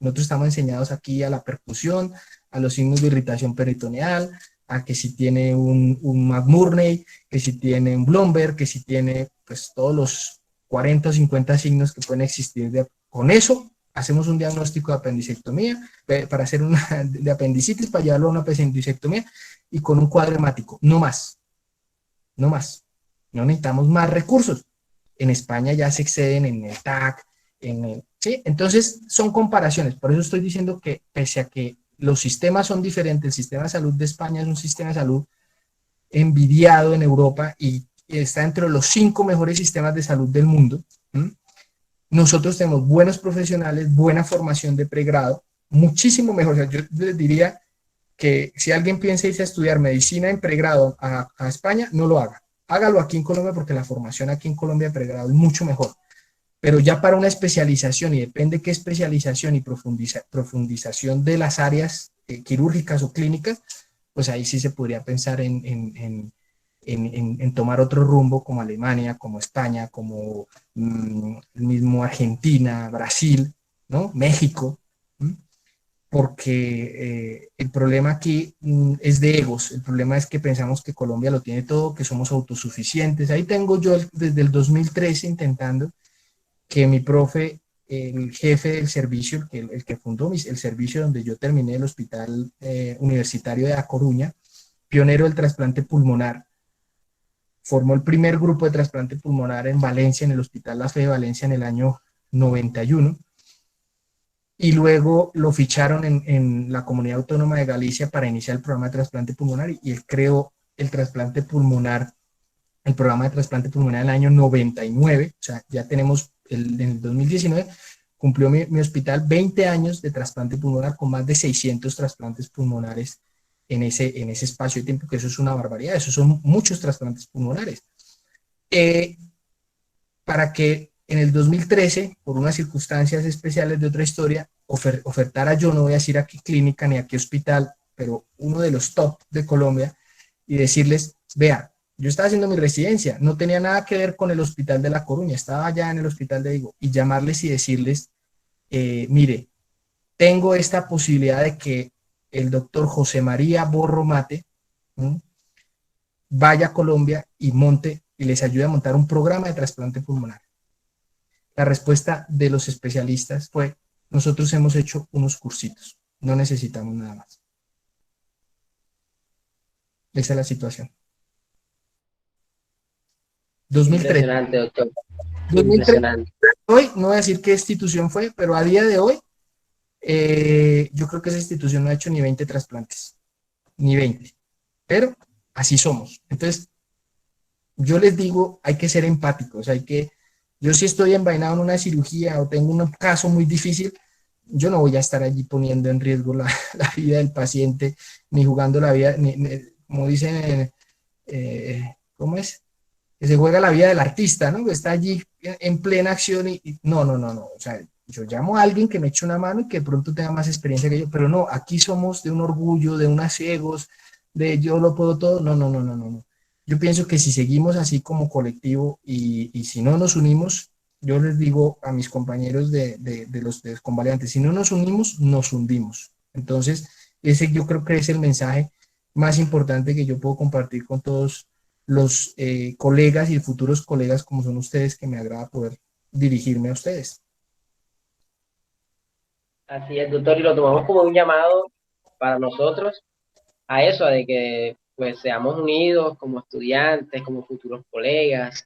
B: Nosotros estamos enseñados aquí a la percusión, a los signos de irritación peritoneal, a que si tiene un McMurney, que si tiene un Blomberg, que si tiene pues todos los 40 o 50 signos que pueden existir. Con eso hacemos un diagnóstico de apendicectomía, para hacer de apendicitis, para llevarlo a una apendicectomía, y con un cuadro hemático, no más. No más. No necesitamos más recursos. En España ya se exceden en el TAC, ¿sí? Entonces son comparaciones. Por eso estoy diciendo que, pese a que los sistemas son diferentes, el sistema de salud de España es un sistema de salud envidiado en Europa y está entre los 5 mejores sistemas de salud del mundo. Nosotros tenemos buenos profesionales, buena formación de pregrado, muchísimo mejor. O sea, yo les diría que si alguien piensa irse a estudiar medicina en pregrado a España, no lo haga. Hágalo aquí en Colombia porque la formación aquí en Colombia de pregrado es mucho mejor. Pero ya para una especialización, y depende qué especialización y profundización de las áreas quirúrgicas o clínicas, pues ahí sí se podría pensar en tomar otro rumbo como Alemania, como España, como el mismo Argentina, Brasil, ¿no? México, ¿m? Porque el problema aquí es de egos, el problema es que pensamos que Colombia lo tiene todo, que somos autosuficientes. Ahí tengo yo desde el 2013 intentando que mi profe, el jefe del servicio, el que fundó el servicio donde yo terminé el hospital universitario de A Coruña, pionero del trasplante pulmonar, formó el primer grupo de trasplante pulmonar en Valencia, en el Hospital La Fe de Valencia en el año 91, y luego lo ficharon en la Comunidad Autónoma de Galicia para iniciar el programa de trasplante pulmonar, y él creó el trasplante pulmonar, el programa de trasplante pulmonar en el año 99, o sea, ya tenemos, en el 2019, cumplió mi hospital 20 años de trasplante pulmonar con más de 600 trasplantes pulmonares en ese espacio de tiempo, que eso es una barbaridad, eso son muchos trasplantes pulmonares. Eh, para que en el 2013, por unas circunstancias especiales de otra historia, ofertara yo, no voy a decir a qué clínica ni a qué hospital, pero uno de los top de Colombia, y decirles, vea, yo estaba haciendo mi residencia, no tenía nada que ver con el hospital de La Coruña, estaba allá en el hospital de Vigo, y llamarles y decirles, mire, tengo esta posibilidad de que el doctor José María Borro Mate vaya a Colombia y monte y les ayude a montar un programa de trasplante pulmonar. La respuesta de los especialistas fue, nosotros hemos hecho unos cursitos, no necesitamos nada más. Esa es la situación. 2003.
A: Impresionante, doctor.
B: 2003.
A: Impresionante.
B: Hoy, no voy a decir qué institución fue, pero a día de hoy, yo creo que esa institución no ha hecho ni 20 trasplantes, ni 20. Pero así somos. Entonces, yo les digo, hay que ser empáticos, yo si estoy envainado en una cirugía o tengo un caso muy difícil, yo no voy a estar allí poniendo en riesgo la vida del paciente, ni jugando la vida, como dicen, ¿cómo es? Que se juega la vida del artista, ¿no? Que está allí en plena acción no, no, no, no, o sea, yo llamo a alguien que me eche una mano y que de pronto tenga más experiencia que yo, pero no, aquí somos de un orgullo, de unos egos, de yo lo puedo todo, no, no, no, no, no, no. Yo pienso que si seguimos así como colectivo y si no nos unimos, yo les digo a mis compañeros de los convalidantes, si no nos unimos, nos hundimos. Entonces, ese yo creo que es el mensaje más importante que yo puedo compartir con todos los colegas y futuros colegas como son ustedes, que me agrada poder dirigirme a ustedes.
A: Así es, doctor, y lo tomamos como un llamado para nosotros a eso, a de que pues seamos unidos como estudiantes, como futuros colegas,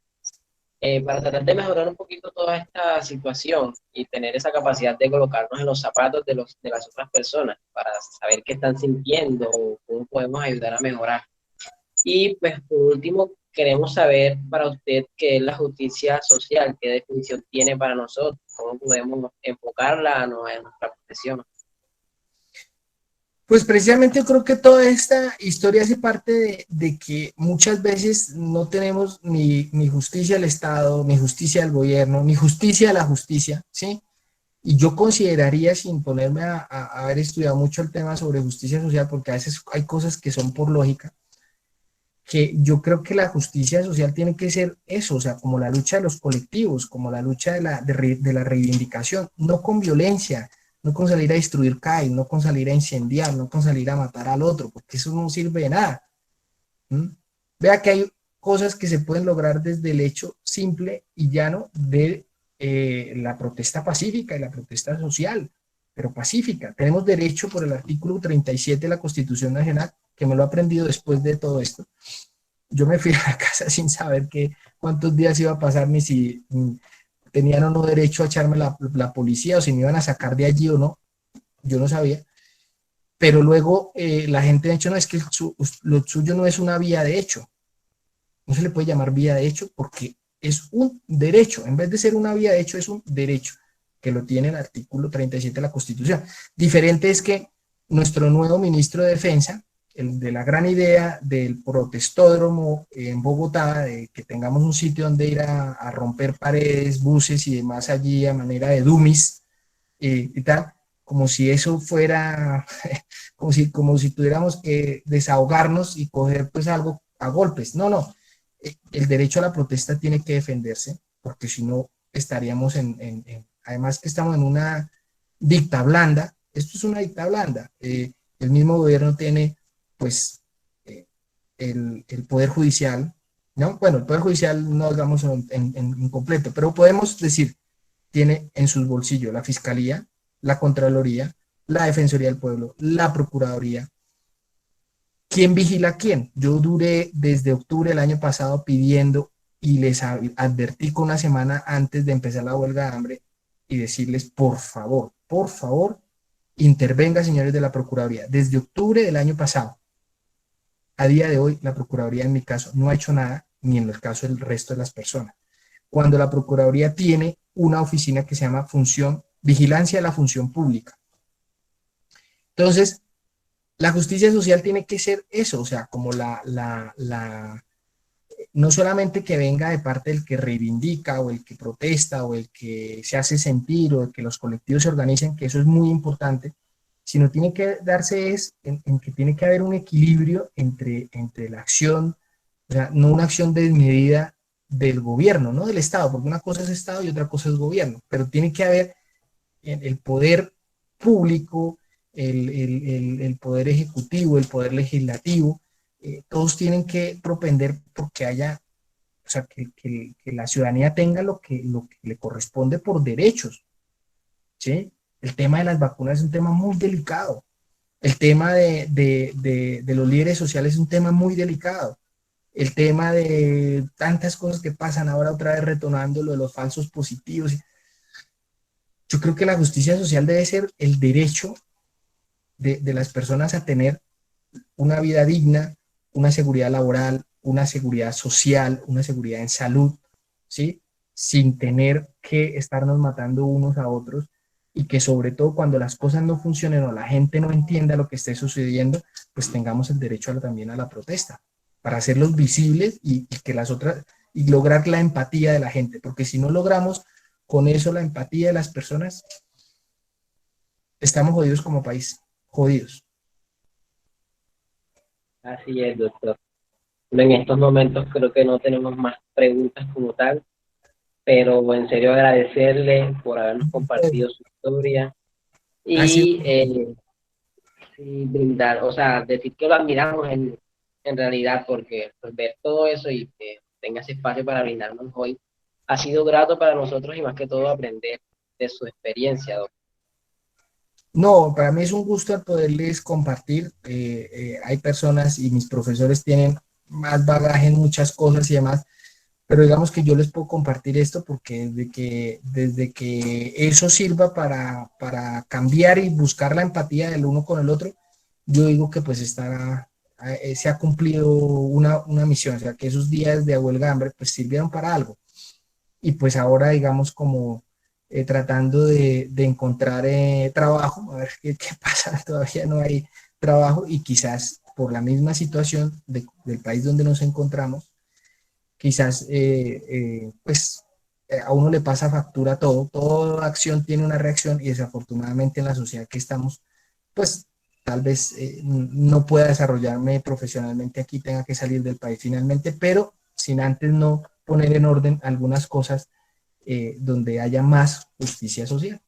A: para tratar de mejorar un poquito toda esta situación y tener esa capacidad de colocarnos en los zapatos de las otras personas para saber qué están sintiendo o cómo podemos ayudar a mejorar. Y pues por último, queremos saber para usted qué es la justicia social, qué definición tiene para nosotros, cómo podemos enfocarla en nuestra profesión.
B: Pues precisamente yo creo que toda esta historia hace parte de que muchas veces no tenemos ni justicia del Estado, ni justicia del gobierno, ni justicia de la justicia, ¿sí? Y yo consideraría, sin ponerme a haber estudiado mucho el tema sobre justicia social, porque a veces hay cosas que son por lógica, que yo creo que la justicia social tiene que ser eso, o sea, como la lucha de los colectivos, como la lucha de la reivindicación, no con violencia, no con salir a destruir CAI, no con salir a incendiar, no con salir a matar al otro, porque eso no sirve de nada. ¿Mm? Vea que hay cosas que se pueden lograr desde el hecho simple y llano de la protesta pacífica y la protesta social, pero pacífica. Tenemos derecho por el artículo 37 de la Constitución Nacional, que me lo he aprendido después de todo esto. Yo me fui a la casa sin saber cuántos días iba a pasar, ni si tenían o no derecho a echarme la policía, o si me iban a sacar de allí o no, yo no sabía. Pero luego la gente ha dicho, no, es que lo suyo no es una vía de hecho. No se le puede llamar vía de hecho porque es un derecho. En vez de ser una vía de hecho, es un derecho que lo tiene el artículo 37 de la Constitución. Diferente es que nuestro nuevo ministro de Defensa, el de la gran idea del protestódromo en Bogotá, de que tengamos un sitio donde ir a romper paredes, buses y demás allí a manera de dummies y tal, como si eso fuera, como si tuviéramos que desahogarnos y coger pues algo a golpes. No, no, el derecho a la protesta tiene que defenderse, porque si no estaríamos además que estamos en una dicta blanda, esto es una dicta blanda, el mismo gobierno tiene pues el Poder Judicial, ¿no? Bueno, el Poder Judicial no digamos en completo, pero podemos decir, tiene en sus bolsillos la Fiscalía, la Contraloría, la Defensoría del Pueblo, la Procuraduría. ¿Quién vigila a quién? Yo duré desde octubre del año pasado pidiendo y les advertí con una semana antes de empezar la huelga de hambre y decirles, por favor, intervenga, señores de la Procuraduría. Desde octubre del año pasado, a día de hoy, la Procuraduría en mi caso no ha hecho nada, ni en el caso del resto de las personas. Cuando la Procuraduría tiene una oficina que se llama Vigilancia de la Función Pública. Entonces, la justicia social tiene que ser eso, o sea, como no solamente que venga de parte del que reivindica o el que protesta o el que se hace sentir o el que los colectivos se organicen, que eso es muy importante, sino tiene que darse en que tiene que haber un equilibrio entre la acción, o sea, no una acción desmedida del gobierno, no del Estado, porque una cosa es Estado y otra cosa es gobierno, pero tiene que haber el poder público, el poder ejecutivo, el poder legislativo, todos tienen que propender porque haya, o sea, que la ciudadanía tenga lo que le corresponde por derechos, ¿sí? El tema de las vacunas es un tema muy delicado. El tema de los líderes sociales es un tema muy delicado. El tema de tantas cosas que pasan ahora otra vez retomando lo de los falsos positivos. Yo creo que la justicia social debe ser el derecho de las personas a tener una vida digna, una seguridad laboral, una seguridad social, una seguridad en salud, ¿sí? Sin tener que estarnos matando unos a otros y que sobre todo cuando las cosas no funcionen o la gente no entienda lo que esté sucediendo, pues tengamos el derecho también a la protesta, para hacerlos visibles y que las otras, y lograr la empatía de la gente, porque si no logramos con eso la empatía de las personas, estamos jodidos como país, jodidos.
A: Así es, doctor. En estos momentos creo que no tenemos más preguntas como tal, pero en serio agradecerle por habernos compartido su historia
B: Ha sido,
A: y sí, brindar, o sea, decir que lo admiramos en realidad, porque pues, ver todo eso y que tenga ese espacio para brindarnos hoy ha sido grato para nosotros y más que todo aprender de su experiencia, doctor.
B: no, para mí es un gusto el poderles compartir. Hay personas y mis profesores tienen más bagaje en muchas cosas y demás, pero digamos que yo les puedo compartir esto porque desde que eso sirva para cambiar y buscar la empatía del uno con el otro, yo digo que pues se ha cumplido una misión, o sea, que esos días de huelga de hambre pues sirvieron para algo. Y pues ahora digamos como tratando de encontrar trabajo, a ver qué pasa, todavía no hay trabajo y quizás por la misma situación del país donde nos encontramos, quizás pues a uno le pasa factura todo, toda acción tiene una reacción y desafortunadamente en la sociedad que estamos, pues tal vez no pueda desarrollarme profesionalmente aquí, tenga que salir del país finalmente, pero sin antes no poner en orden algunas cosas donde haya más justicia social.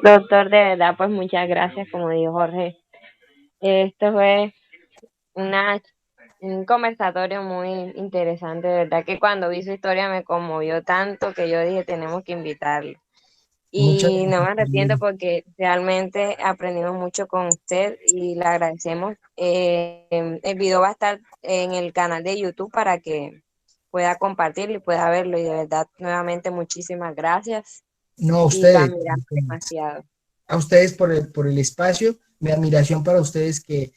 C: Doctor, de verdad, pues muchas gracias, como dijo Jorge. Esto fue una, un conversatorio muy interesante, de verdad que cuando vi su historia me conmovió tanto que yo dije, tenemos que invitarlo.
B: Muchas
C: Y no
B: gracias.
C: me arrepiento porque realmente aprendimos mucho con usted y le agradecemos. El video va a estar en el canal de YouTube para que pueda compartirlo y pueda verlo. Y de verdad, nuevamente, muchísimas gracias
B: No,
C: y lo
B: a
C: admiramos demasiado.
B: ustedes por el espacio, mi admiración para ustedes que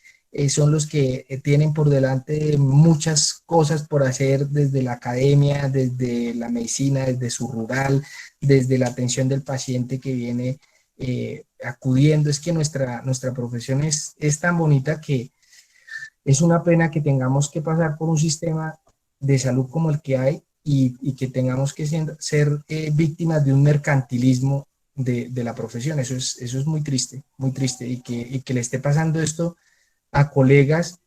B: son los que tienen por delante muchas cosas por hacer desde la academia, desde la medicina, desde su rural, desde la atención del paciente que viene acudiendo. Es que nuestra profesión es tan bonita que es una pena que tengamos que pasar por un sistema de salud como el que hay y que tengamos que ser víctimas de un mercantilismo de la profesión. Eso es muy triste y que le esté pasando esto a colegas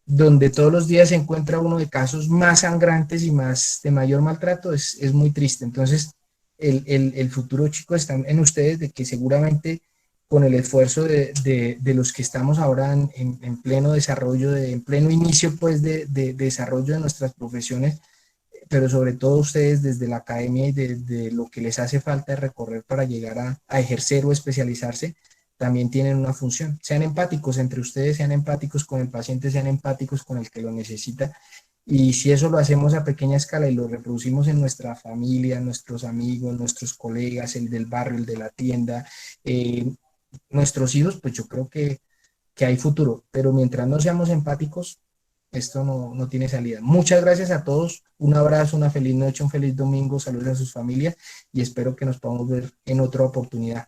B: donde todos los días se encuentra uno de casos más sangrantes y más de mayor maltrato, es muy triste. Entonces, el futuro, chicos, está en ustedes, de que seguramente con el esfuerzo de los que estamos ahora en pleno desarrollo, en pleno inicio pues de desarrollo de nuestras profesiones, pero sobre todo ustedes desde la academia y de lo que les hace falta recorrer para llegar a ejercer o especializarse, también tienen una función. Sean empáticos entre ustedes, sean empáticos con el paciente, sean empáticos con el que lo necesita. Y si eso lo hacemos a pequeña escala y lo reproducimos en nuestra familia, nuestros amigos, nuestros colegas, el del barrio, el de la tienda, nuestros hijos, pues yo creo que hay futuro. Pero mientras no seamos empáticos, esto no tiene salida. Muchas gracias a todos. Un abrazo, una feliz noche, un feliz domingo. Saludos a sus familias y espero que nos podamos ver en otra oportunidad.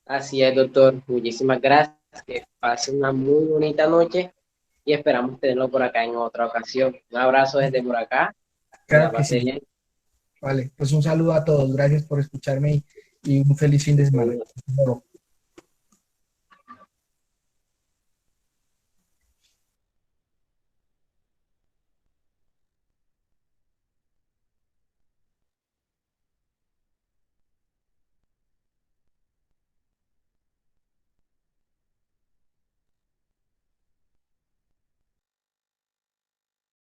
A: Así es, doctor. Muchísimas gracias. Que pase una muy bonita noche y esperamos tenerlo por acá en otra ocasión. Un abrazo desde por acá. Que la
B: Claro que
A: pase
B: sí.
A: bien.
B: Vale, pues un saludo a todos. Gracias por escucharme y un feliz fin de semana.